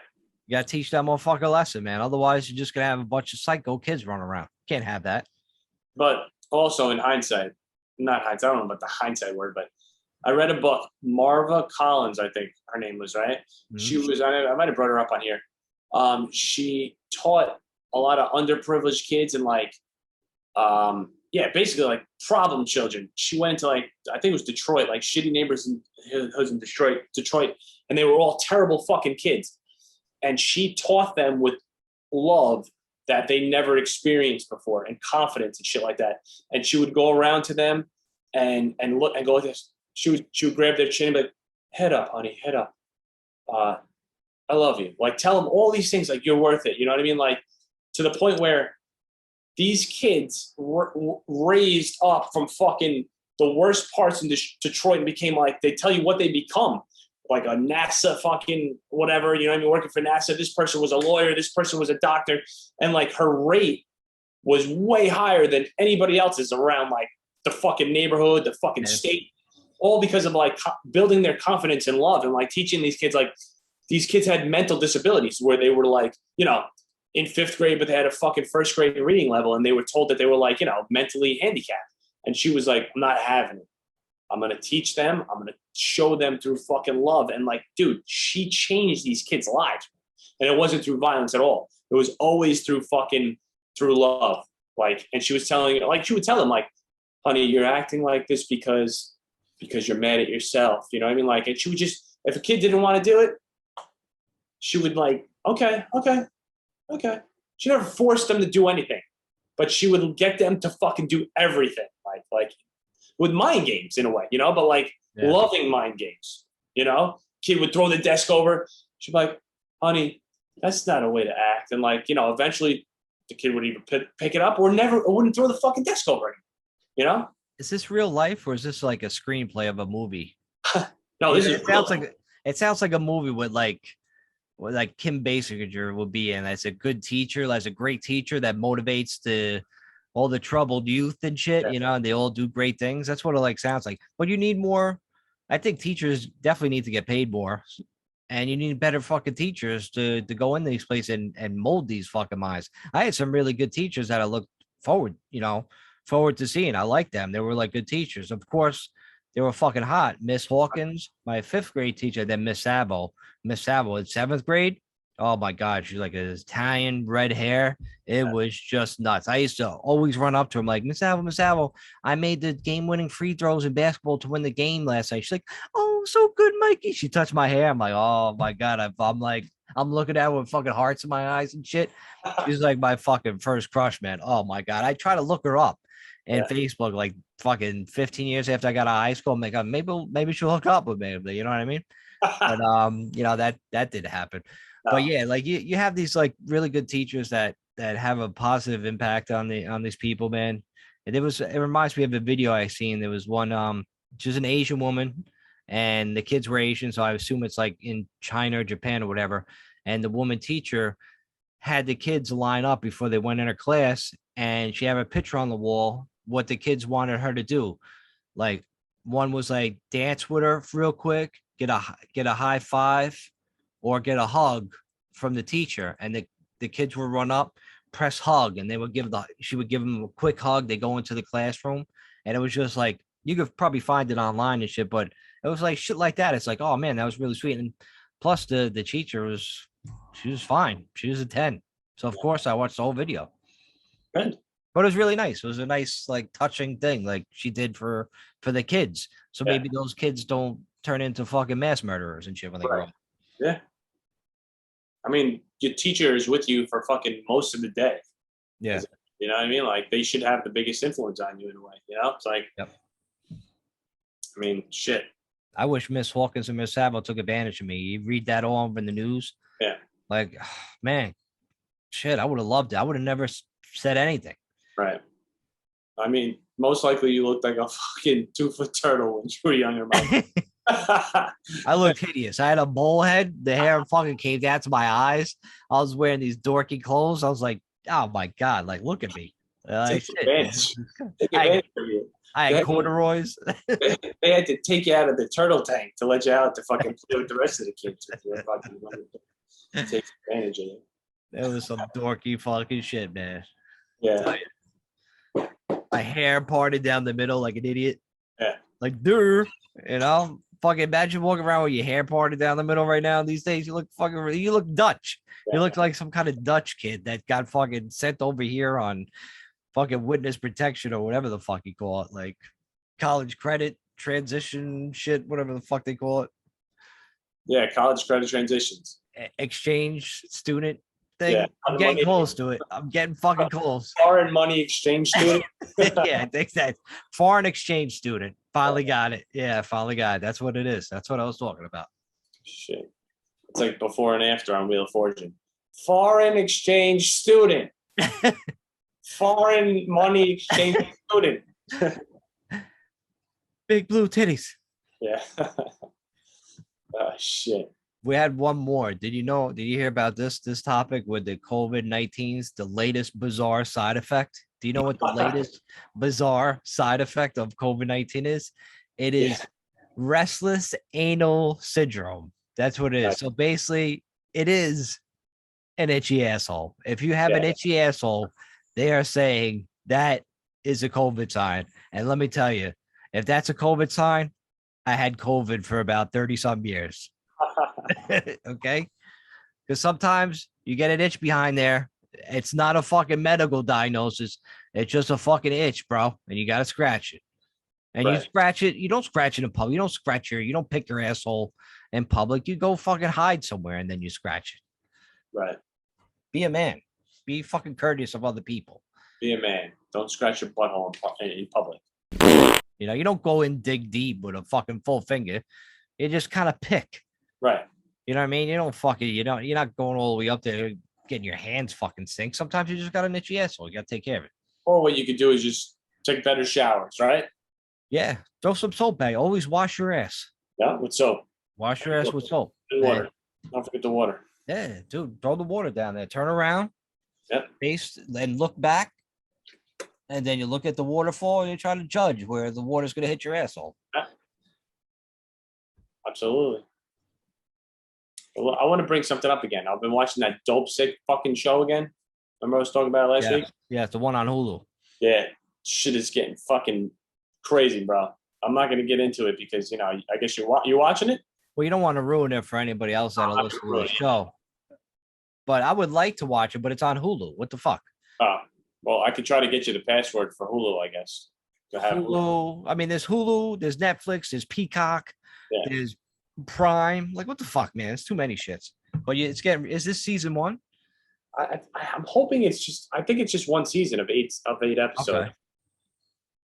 You gotta teach that motherfucker a lesson, man. Otherwise, you're just gonna have a bunch of psycho kids running around. Can't have that. But also in hindsight, not hindsight, I don't know about the hindsight word, but I read a book, Marva Collins, I think her name was, right? Mm-hmm. She was, I might have brought her up on here. She taught a lot of underprivileged kids and like, basically like problem children. She went into like, I think it was Detroit, like shitty neighbors in Detroit, and they were all terrible fucking kids. And she taught them with love that they never experienced before and confidence and shit like that. And she would go around to them and look and go like this. She would grab their chin and be like, head up, honey, head up. I love you. Like tell them all these things like you're worth it. You know what I mean? Like to the point where these kids were raised up from fucking the worst parts in Detroit and became like, they tell you what they become. Like a NASA fucking whatever, you know what I mean? Working for NASA. This person was a lawyer. This person was a doctor. And like her rate was way higher than anybody else's around like the fucking neighborhood, the fucking state, all because of like building their confidence and love and like teaching these kids, like these kids had mental disabilities where they were like, you know, in fifth grade, but they had a fucking first grade reading level and they were told that they were like, you know, mentally handicapped. And she was like, I'm not having it. I'm going to teach them. I'm going to show them through fucking love. And like, dude, she changed these kids' lives. And it wasn't through violence at all. It was always through love. Like, and she was telling, like, she would tell them like, honey, you're acting like this because you're mad at yourself. You know what I mean? Like, and she would just, if a kid didn't want to do it, she would like, okay. She never forced them to do anything, but she would get them to fucking do everything. Like with mind games in a way, you know, but like loving mind games, you know, kid would throw the desk over. She'd be like, honey, that's not a way to act. And like, you know, eventually the kid would either pick it up or wouldn't throw the fucking desk over anymore, you know? Is this real life or is this like a screenplay of a movie? No, this is it sounds like a movie with like Kim Basinger would be in. That's a good teacher. That's a great teacher that motivates all the troubled youth and shit, you know, and they all do great things. That's what it like sounds like. But you need more. I think teachers definitely need to get paid more, and you need better fucking teachers to go in these places and mold these fucking minds. I had some really good teachers that I looked forward to seeing. I liked them. They were like good teachers. Of course, they were fucking hot. Miss Hawkins, my fifth grade teacher, then Miss Sabo in seventh grade. Oh my God, she's like an Italian, red hair. It was just nuts. I used to always run up to him like, Miss Sabo, I made the game-winning free throws in basketball to win the game last night. She's like, oh, so good, Mikey. She touched my hair. I'm like, oh my God. I'm looking at her with fucking hearts in my eyes and shit. She's like my fucking first crush, man. Oh my God. I try to look her up in Facebook like fucking 15 years after I got out of high school. I'm like, maybe she'll hook up with me. You know what I mean? But you know, that didn't happen. But yeah, like you have these like really good teachers that have a positive impact on these people, man. And it reminds me of a video I seen. There was one, she was an Asian woman and the kids were Asian. So I assume it's like in China or Japan or whatever. And the woman teacher had the kids line up before they went in her class and she had a picture on the wall, what the kids wanted her to do. Like one was like dance with her real quick, get a high five, or get a hug from the teacher. And the kids would run up, press hug, and she would give them a quick hug. They go into the classroom, and it was just like, you could probably find it online and shit, but it was like shit like that. It's like, oh man, that was really sweet. And plus the teacher she was fine. She was a 10. So of course I watched the whole video. Good. But it was really nice. It was a nice, like touching thing, like she did for the kids. So maybe those kids don't turn into fucking mass murderers and shit when they grow up. Yeah. I mean, your teacher is with you for fucking most of the day. Yeah. You know what I mean? Like they should have the biggest influence on you in a way, you know? It's like, I mean, shit. I wish Miss Hawkins and Miss Savo took advantage of me. You read that all over in the news. Yeah. Like, man, shit, I would have loved it. I would have never said anything. Right. I mean, most likely you looked like a fucking 2-foot turtle when you were younger, man. I looked hideous. I had a bowl head. The hair fucking came down to my eyes. I was wearing these dorky clothes. I was like, oh my God, like, look at me. Take advantage. Take advantage of you. I had corduroys. They had to take you out of the turtle tank to let you out to fucking play with the rest of the kids. Take advantage of you. That was some dorky fucking shit, man. Yeah. My hair parted down the middle like an idiot. Yeah. Like, dude, you know, fucking imagine walking around with your hair parted down the middle right now. These days, you look Dutch. Yeah. You look like some kind of Dutch kid that got fucking sent over here on fucking witness protection or whatever the fuck you call it, like college credit transition shit, whatever the fuck they call it. Yeah, college credit transitions. Exchange student thing. Yeah. I'm getting close to it. I'm getting fucking close. Foreign money exchange student. Yeah, I think that foreign exchange student. Finally got it. Yeah, finally got it. That's what it is. That's what I was talking about. Shit. It's like before and after on Wheel of Fortune. Foreign exchange student. Foreign money exchange student. Big blue titties. Yeah. Oh, shit. We had one more. Did you hear about this topic with the COVID-19's, the latest bizarre side effect? Do you know what the latest bizarre side effect of COVID-19 is? It is restless anal syndrome. That's what it is. So basically, it is an itchy asshole. If you have an itchy asshole, they are saying that is a COVID sign. And let me tell you, if that's a COVID sign, I had COVID for about 30 some years. Okay. Because sometimes you get an itch behind there. It's not a fucking medical diagnosis. It's just a fucking itch, bro. And you got to scratch it. And you scratch it. You don't scratch it in public. You don't pick your asshole in public. You go fucking hide somewhere and then you scratch it. Right. Be a man. Be fucking courteous of other people. Be a man. Don't scratch your butthole in public. You know, you don't go in dig deep with a fucking full finger. You just kind of pick. Right. You know what I mean? You don't fucking, you're not going all the way up there getting your hands fucking stink. Sometimes you just got an itchy asshole. You got to take care of it. Or what you could do is just take better showers, right? Yeah. Throw some soap back. Always wash your ass. Yeah, with soap. Wash your ass with soap. And water. Don't forget the water. Yeah, dude. Throw the water down there. Turn around. Yep. Face and look back. And then you look at the waterfall and you try to judge where the water's going to hit your asshole. Yeah. Absolutely. Well, I want to bring something up again. I've been watching that Dope Sick fucking show again. Remember I was talking about it last week? Yeah, it's the one on Hulu. Yeah. Shit is getting fucking crazy, bro. I'm not going to get into it because, you know, I guess you're watching it? Well, you don't want to ruin it for anybody else that'll listen to the show. But I would like to watch it, but it's on Hulu. What the fuck? Well, I could try to get you the password for Hulu, I guess. To have Hulu. I mean, there's Hulu, there's Netflix, there's Peacock, there's Prime. Like, what the fuck, man? It's too many shits. But it's getting. Is this season 1? I'm hoping it's just. I think it's just one season of eight episodes. Okay.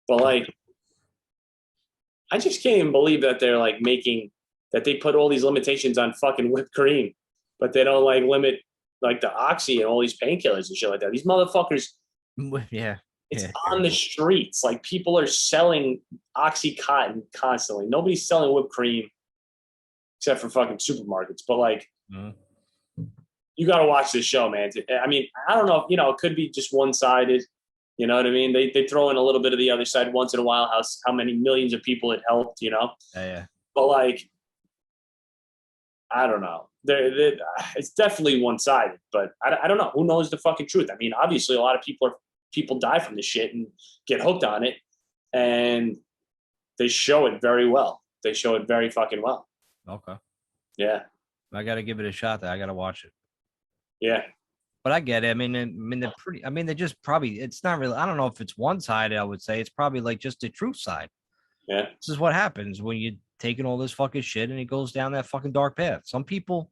But like, I just can't even believe that they're like making that they put all these limitations on fucking whipped cream, but they don't like limit like the oxy and all these painkillers and shit like that. These motherfuckers. Yeah. It's on the streets. Like people are selling Oxycontin constantly. Nobody's selling whipped cream except for fucking supermarkets. But like, you got to watch this show, man. I mean, I don't know. It could be just one-sided. You know what I mean? They throw in a little bit of the other side once in a while. How many millions of people it helped? Yeah. But like, I don't know. It's definitely one-sided. But I don't know. Who knows the fucking truth? I mean, obviously, a lot of people die from this shit and get hooked on it, and they show it very well. They show it very fucking well. Okay. Yeah. I got to give it a shot. I got to watch it. Yeah. But I get it. I mean, they're pretty. I mean, they're just probably. It's not really. I don't know if it's one-sided. I would say it's probably like just the truth side. Yeah. This is what happens when you're taking all this fucking shit and it goes down that fucking dark path. Some people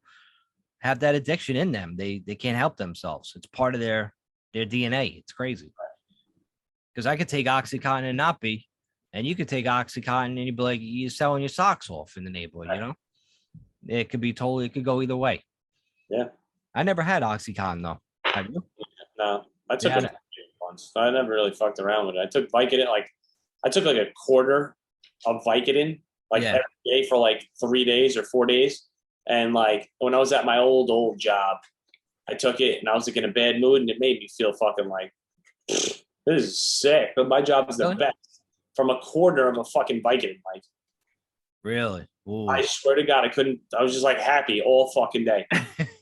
have that addiction in them. They can't help themselves. It's part of their DNA. It's crazy. Because I could take OxyContin and not be, And you could take Oxycontin and you'd be like, you're selling your socks off in the neighborhood, you know? It could be totally, it could go either way. Yeah. I never had Oxycontin though. Have you? No, I took Yeah, it once. I never really fucked around with it. I took Vicodin, I took like a quarter of Vicodin, Yeah. every day for like 3 days or 4 days. And like when I was at my old job, I took it and I was like in a bad mood and it made me feel fucking like, this is sick. But my job is the Really? best. From a quarter of a fucking Vicodin, like Really? Ooh. I swear to God, I was just like happy all fucking day.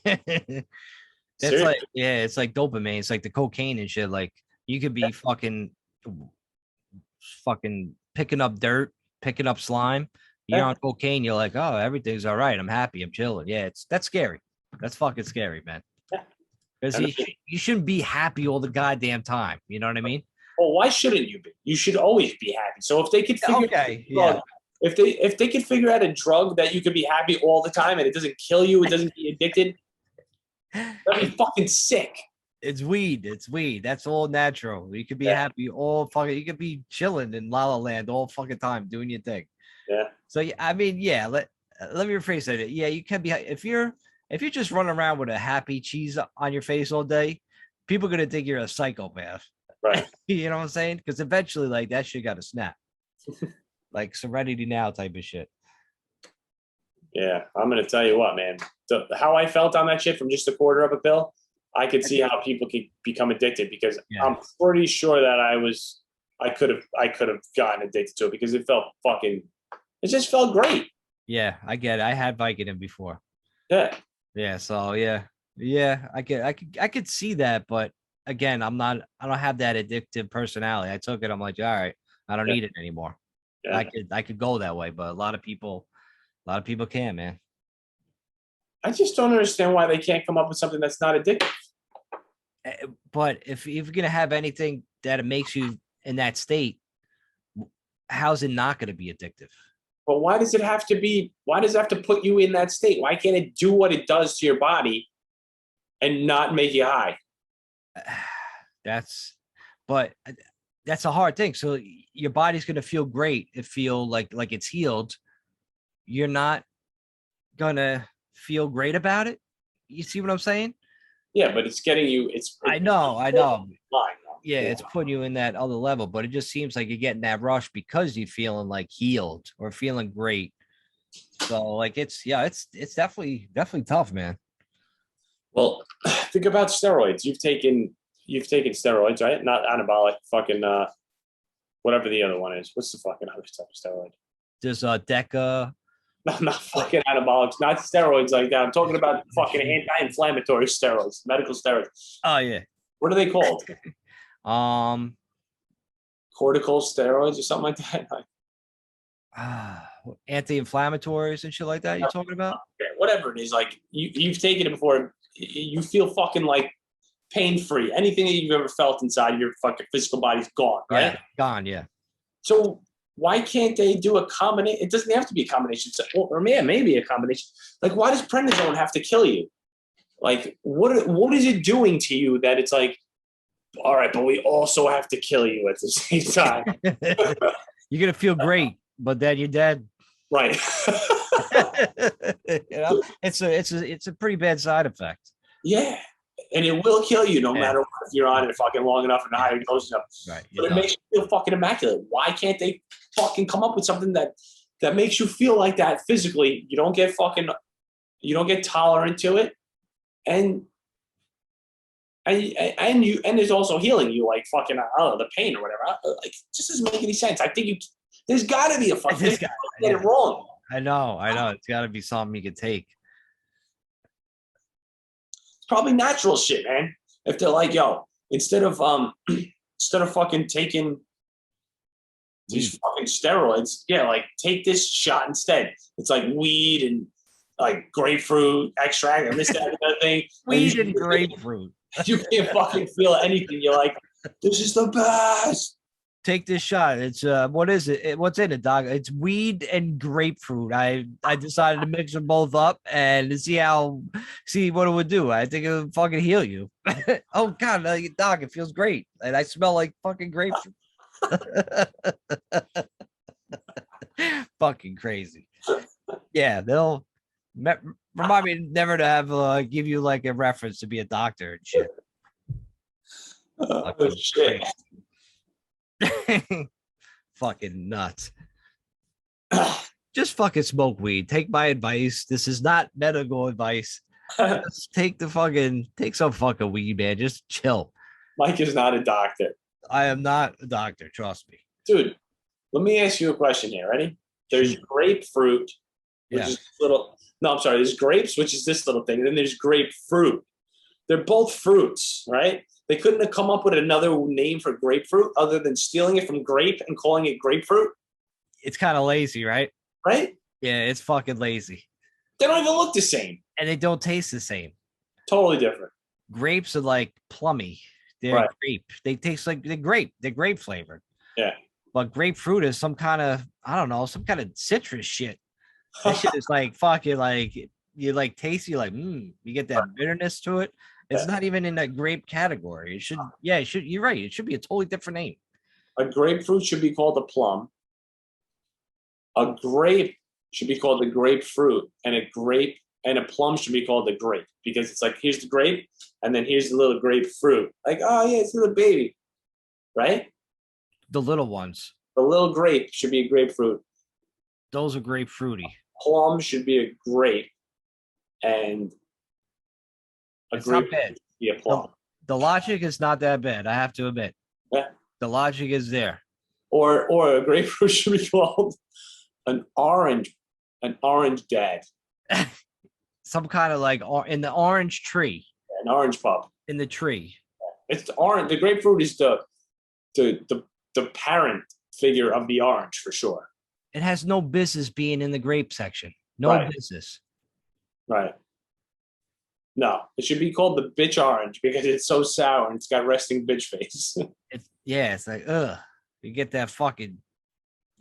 That's like, yeah, it's like dopamine. It's like the cocaine and shit. Like you could be fucking picking up dirt, picking up slime. You're on cocaine. You're like, oh, everything's all right. I'm happy. I'm chilling. Yeah, that's scary. That's fucking scary, man. Because you shouldn't be happy all the goddamn time. You know what I mean? Well, why shouldn't you be? You should always be happy. So if they could figure if they could figure out a drug that you could be happy all the time and it doesn't kill you, it doesn't get you addicted, that'd be fucking sick. It's weed. It's weed. That's all natural. You could be happy all fucking. You could be chilling in La La Land all fucking time, doing your thing. Yeah. So I mean, yeah. Let me rephrase that. Yeah, you can be if you're just running around with a happy cheese on your face all day, people are gonna think you're a psychopath. Right. You know what I'm saying? Because eventually, like that shit got to snap. Like Serenity Now type of shit. Yeah, I'm gonna tell you what, man. How I felt on that shit from just a quarter of a pill, I could see how people could become addicted because I'm pretty sure that I could have gotten addicted to it because it just felt great. Yeah, I get it. I had Vicodin before. Yeah. Yeah. So yeah. I could see that, but again, I don't have that addictive personality. I took it. I'm like, all right, I don't need it anymore. Yeah. I could go that way, but a lot of people can, man. I just don't understand why they can't come up with something that's not addictive. But if you're gonna have anything that it makes you in that state, how's it not gonna be addictive? But why does it have to put you in that state? Why can't it do what it does to your body and not make you high? That's a hard thing. So your body's gonna feel great. It feel like it's healed. You're not gonna feel great about it. You see what I'm saying? Yeah, but it's getting you. I know. Yeah, it's putting you in that other level, but it just seems like you're getting that rush because you're feeling like healed or feeling great. So like it's definitely tough, man. Well, think about steroids. You've taken steroids, right? Not anabolic, fucking whatever the other one is. What's the fucking other type of steroid? There's Deca. No, not fucking anabolics, not steroids like that. I'm talking about fucking anti-inflammatory steroids, medical steroids. Oh yeah. What are they called? Cortical steroids or something like that. Anti-inflammatories and shit like that. You're talking about? Whatever it is, like you've taken it before. You feel fucking like pain-free. Anything that you've ever felt inside your fucking physical body's gone, right? Yeah, gone. Yeah. So why can't they do a combination? It doesn't have to be a combination, or maybe a combination. Like, why does prednisone have to kill you? Like, what is it doing to you that it's like, all right, but we also have to kill you at the same time? You're gonna feel great, but then you're dead. Right. You know, it's a pretty bad side effect. Yeah. And it will kill you no matter what if you're on it fucking long enough and higher doses of. Right. But it makes you feel fucking immaculate. Why can't they fucking come up with something that makes you feel like that physically? You don't get tolerant to it. And there's also healing you, like fucking the pain or whatever. Like, it just doesn't make any sense. I think there's got to be a fucking get it wrong. I know. It's got to be something you could take. It's probably natural shit, man. If they're like, yo, instead of fucking taking these fucking steroids, yeah, like take this shot instead. It's like weed and like grapefruit extract and this, that, and other thing. Weed and grapefruit. You can't fucking feel anything. You're like, this is the best. Take this shot. It's what is it? What's in it, dog? It's weed and grapefruit. I decided to mix them both up and see what it would do. I think it would fucking heal you. Oh god, dog, it feels great. And I smell like fucking grapefruit. Fucking crazy. Yeah, they'll remind me never to have give you like a reference to be a doctor and shit. Oh, shit. Fucking nuts. Just fucking smoke weed. Take my advice. This is not medical advice. Just take some fucking weed, man. Just chill. Mike is not a doctor. I am not a doctor, trust me. Dude, let me ask you a question here. Ready? There's grapefruit, which is little. No, I'm sorry. There's grapes, which is this little thing. And then there's grapefruit. They're both fruits, right? They couldn't have come up with another name for grapefruit other than stealing it from grape and calling it grapefruit. It's kind of lazy, right? Right? Yeah, it's fucking lazy. They don't even look the same. And they don't taste the same. Totally different. Grapes are like plummy. They're grape. They taste like they're grape. They're grape flavored. Yeah. But grapefruit is some kind of, I don't know, some kind of citrus shit. That shit is like fucking like you like taste, you like, you get that bitterness to it. It's not even in that grape category. It should, you're right. It should be a totally different name. A grapefruit should be called a plum. A grape should be called the grapefruit, and a plum should be called the grape, because it's like, here's the grape, and then here's the little grapefruit. Like, oh yeah, it's a little baby, right? The little ones. The little grape should be a grapefruit. Those are grapefruity. Plum should be a grape, and it's not bad. should be a plum. The logic is not that bad, I have to admit. Yeah. The logic is there. Or a grapefruit should be called an orange dad. Some kind of like in the orange tree. An orange pup. In the tree. It's the orange. The grapefruit is the parent figure of the orange for sure. It has no business being in the grape section. No business. Right. No, it should be called the bitch orange because it's so sour and it's got resting bitch face. It's like, you get that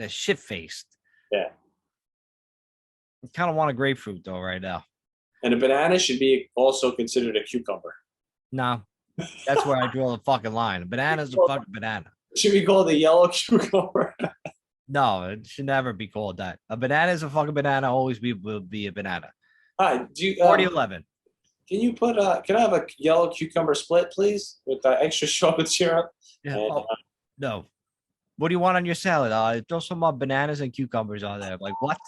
shit faced. Yeah. I kind of want a grapefruit though right now. And a banana should be also considered a cucumber. No, that's where I draw the fucking line. A banana's a fucking banana. It should be called a yellow cucumber. No, it should never be called that. A banana is a fucking banana. Always will be a banana. Hi, 40-11. Can you put can I have a yellow cucumber split, please, with extra chocolate syrup? Yeah. And, no. What do you want on your salad? Throw some bananas and cucumbers on there. I'm like, what?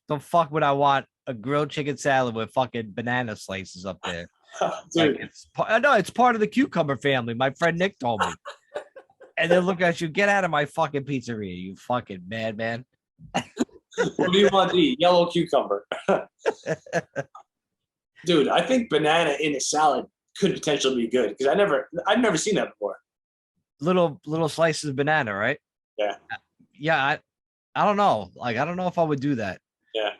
The fuck would I want a grilled chicken salad with fucking banana slices up there? dude. Like it's part of the cucumber family. My friend Nick told me. And then look at you. Get out of my fucking pizzeria, you fucking madman. What do you want to eat? Yellow cucumber. Dude, I think banana in a salad could potentially be good because I've never seen that before. Little slices of banana, right? Yeah. Yeah, I don't know. Like, I don't know if I would do that. Yeah.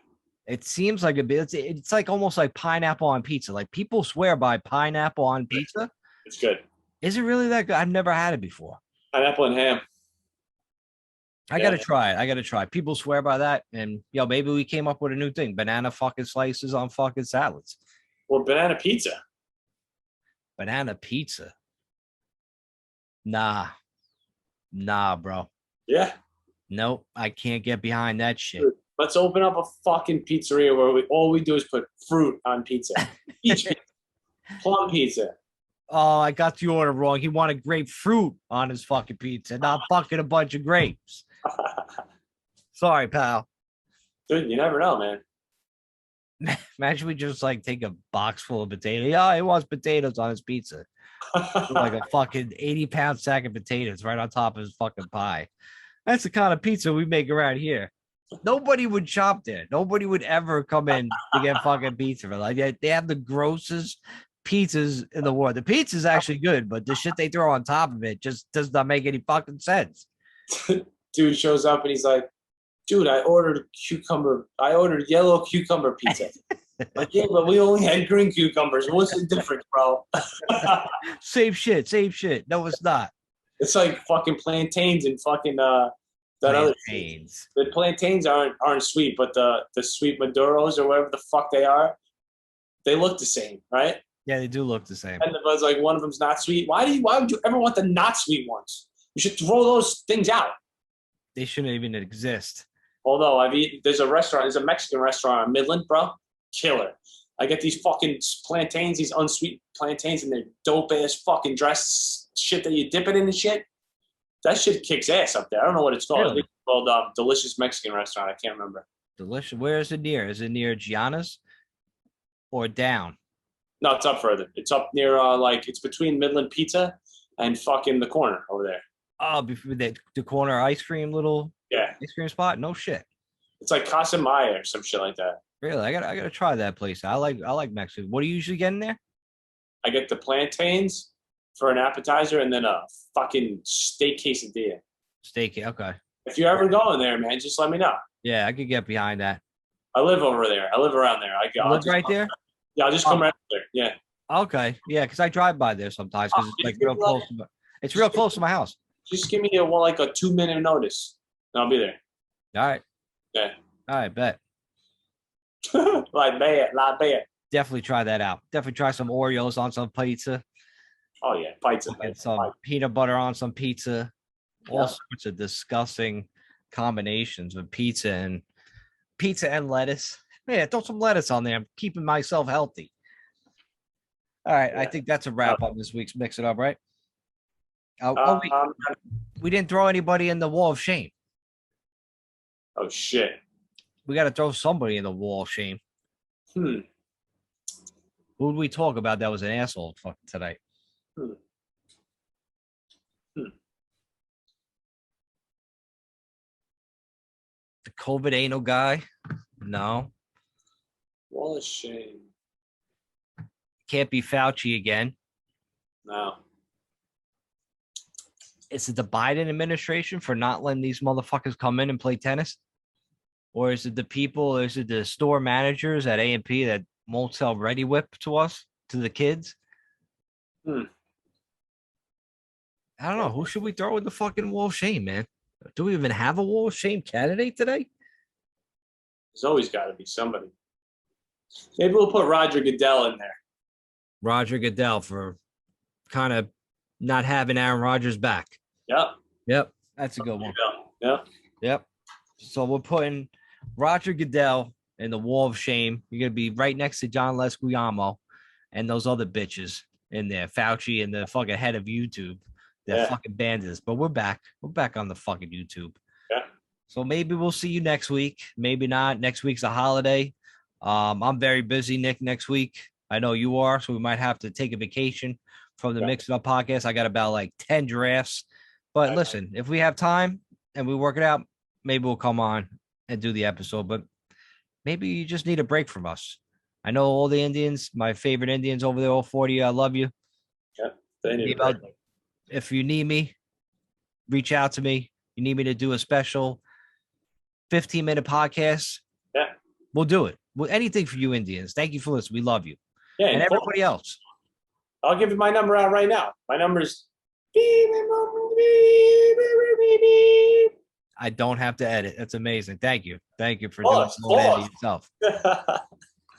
It seems like a bit. It's like almost like pineapple on pizza. Like people swear by pineapple on pizza. It's good. Is it really that good? I've never had it before. Pineapple and ham. I gotta try it. People swear by that, and maybe we came up with a new thing: banana fucking slices on fucking salads. Or banana pizza. Banana pizza. Nah, bro. Yeah. Nope, I can't get behind that shit. Dude, let's open up a fucking pizzeria where all we do is put fruit on pizza. Peach pizza. Plum pizza. Oh, I got the order wrong. He wanted grapefruit on his fucking pizza, not fucking a bunch of grapes. Sorry, pal. Dude, you never know, man. Imagine we just like take a box full of potatoes. Yeah, he wants potatoes on his pizza. Like a fucking 80-pound sack of potatoes right on top of his fucking pie. That's the kind of pizza we make around here. Nobody would shop there. Nobody would ever come in to get fucking pizza. Like they have the grossest pizzas in the world. The pizza's actually good, but the shit they throw on top of it just does not make any fucking sense. Dude shows up and he's like, dude, I ordered yellow cucumber pizza. Like, yeah, but we only had green cucumbers. What's the difference, bro? Same shit. No, it's not. It's like fucking plantains and fucking that plantains. Other. The plantains aren't sweet, but the sweet Maduros or whatever the fuck they are, they look the same, right? Yeah, they do look the same. And the buzz like one of them's not sweet. Why would you ever want the not sweet ones? You should throw those things out. They shouldn't even exist. Although there's a Mexican restaurant in Midland, bro. Killer. I get these fucking plantains, these unsweet plantains, and they're dope ass fucking dressed shit that you dip it in and shit. That shit kicks ass up there. I don't know what it's called. Really? I think it's called Delicious Mexican Restaurant. I can't remember. Delicious. Where is it near? Is it near Gianna's or down? No, it's up further. It's up near it's between Midland Pizza and fucking the corner over there. Oh, before the corner ice cream little ice cream spot. No shit. It's like Casa Maya or some shit like that. Really, I gotta try that place. I like Mexican. What do you usually get in there? I get the plantains for an appetizer and then a fucking steak quesadilla. Steak, okay. If you're ever going there, man, just let me know. Yeah, I could get behind that. I live over there. I live around there. You live right there? Yeah, I'll just come right there. Yeah. Okay, yeah, because I drive by there sometimes because it's like real close. It's real close to my house. Just give me a 2-minute notice, and I'll be there. All right. Yeah. All right, bet. Like bad. Definitely try that out. Definitely try some Oreos on some pizza. Oh yeah, pizza. Get some peanut butter on some pizza. All sorts of disgusting combinations of pizza and lettuce. Yeah, throw some lettuce on there. I'm keeping myself healthy. All right, I think that's a wrap on this week's Mix It Up, right? We didn't throw anybody in the wall of shame. Oh shit. We got to throw somebody in the wall of shame. Who did we talk about that was an asshole tonight? The COVID anal guy? No. Wall of shame. Can't be Fauci again. No. Is it the Biden administration for not letting these motherfuckers come in and play tennis? Or is it the people, is it the store managers at A&P that won't sell Ready Whip to us, to the kids? I don't know. Who should we throw in the fucking wall of shame, man? Do we even have a wall of shame candidate today? There's always got to be somebody. Maybe we'll put Roger Goodell in there. Roger Goodell for kind of not having Aaron Rodgers back. Yep. That's a good one. Yep. So we're putting Roger Goodell in the wall of shame. You're going to be right next to John Leguizamo and those other bitches in there, Fauci and the fucking head of YouTube that fucking banned us. But we're back. We're back on the fucking YouTube. Yeah. So maybe we'll see you next week. Maybe not. Next week's a holiday. I'm very busy, Nick, next week. I know you are, so we might have to take a vacation from the Mix It Up podcast. I got about like 10 drafts. But listen, if we have time and we work it out, maybe we'll come on and do the episode. But maybe you just need a break from us. I know all the Indians, my favorite Indians over there, all 40. I love you. Yeah, they need a break. If you need me, reach out to me. You need me to do a special 15-minute podcast? Yeah. We'll do it. Anything for you Indians. Thank you for listening. We love you. Yeah, and everybody else. I'll give you my number out right now. My number is. I don't have to edit. That's amazing. Thank you. Thank you for doing some editing yourself.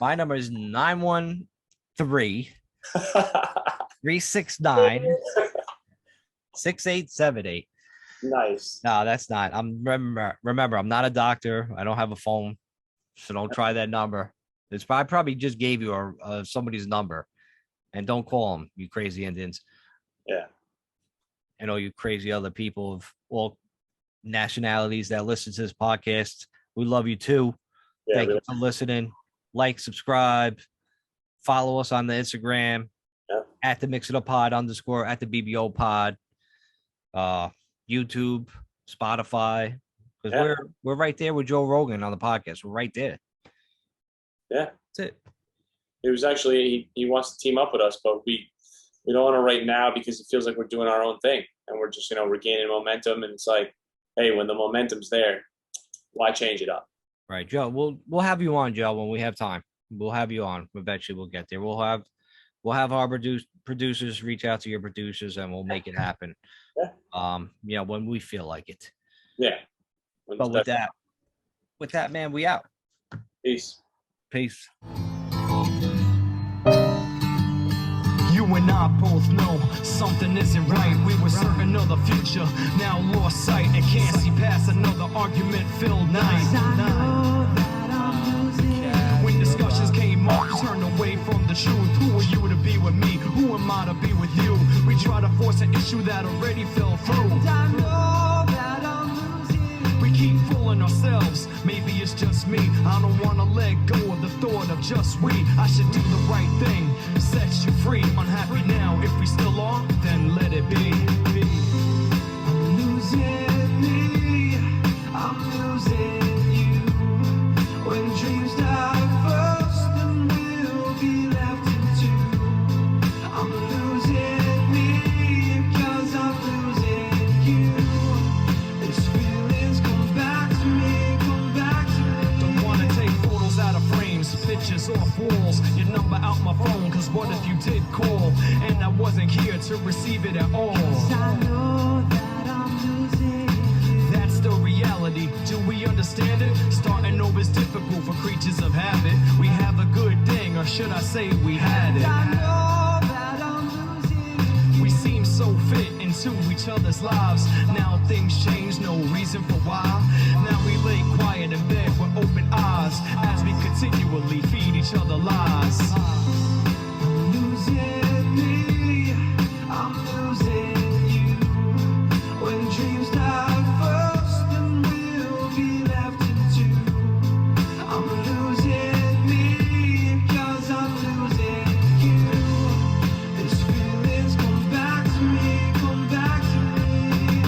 My number is 913-369-6878. Nice. No, that's not. Remember, I'm not a doctor. I don't have a phone, so don't try that number. I probably just gave you somebody's number, and don't call them, you crazy Indians. Yeah. And all you crazy other people of all nationalities that listen to this podcast, we love you too. Yeah, Thank you for listening. Like, subscribe, follow us on the Instagram at the Mix It Up Pod _ at the BBO Pod, YouTube, Spotify, because we're right there with Joe Rogan on the podcast. We're right there. Yeah, that's it. It was actually he wants to team up with us, but we don't want to right now because it feels like we're doing our own thing and we're just we're gaining momentum, and it's like, hey, when the momentum's there, why change it up? Right, Joe. We'll have you on, Joe, when we have time. We'll have you on. Eventually, we'll get there. We'll have our producers reach out to your producers, and we'll make it happen. Yeah. When we feel like it. Yeah. But with that, man, we out. Peace. You and I both know something isn't right. We were certain of the future, now lost sight, and can't see past another argument-filled night. When discussions came up, turned away from the truth. Who are you to be with me? Who am I to be with you? We try to force an issue that already fell through. We keep fooling ourselves, maybe it's just me. I don't wanna let go of the thought of just we. I should do the right thing, set you free. Unhappy now, if we still are, then let it be. I'm losing me, I'm losing you. When dreams die first, then we'll be left in two. I'm losing me, cause I'm losing you. This feeling's come back to me, come back to me. Don't wanna take photos out of frames, pictures off walls, your number out my phone, cause what if you did call and I wasn't here to receive it at all? Cause I know that I'm losing you. That's the reality, do we understand it? Starting over is difficult for creatures of habit. We have a good thing, or should I say we had it? I know that I'm losing you. We seem so fit into each other's lives. Now things change, no reason for why. Now we lay quiet in bed with open eyes as we continually feed each other lies. I'm losing me, I'm losing you. When dreams die first, then we'll be left in two. I'm losing me, cause I'm losing you. This feeling's come back to me, come back to me.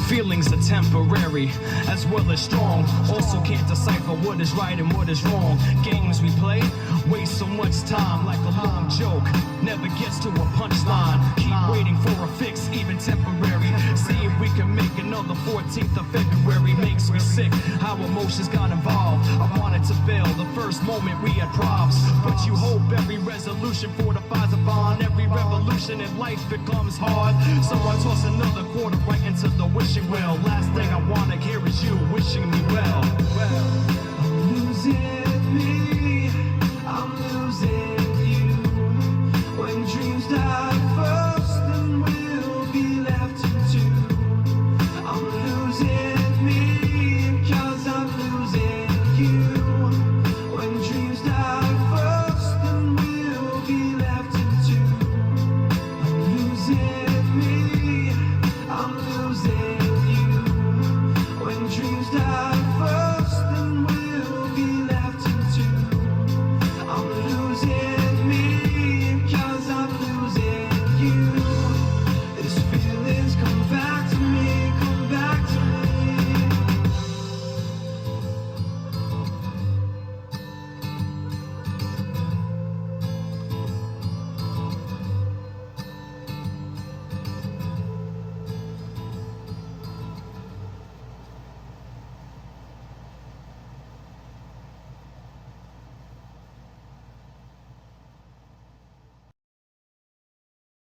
Feelings are temporary, as well as strong. Also can't decipher what is right and what is wrong. Games we play waste so much time, like a long joke never gets to a punchline. Keep waiting for a fix, even temporary. See if we can make another 14th of February. Makes me sick how emotions got involved. I wanted to bail the first moment we had problems, but you hope every resolution fortifies a bond. Every revolution in life becomes hard, so I toss another quarter right into the wishing well. Last thing I wanna hear is you wishing me well. I'm losing me, I'm losing you. When dreams die first, then we'll be left in two. I'm losing me, cause I'm losing you. When dreams die first, then we'll be left in two. I'm losing me, I'm losing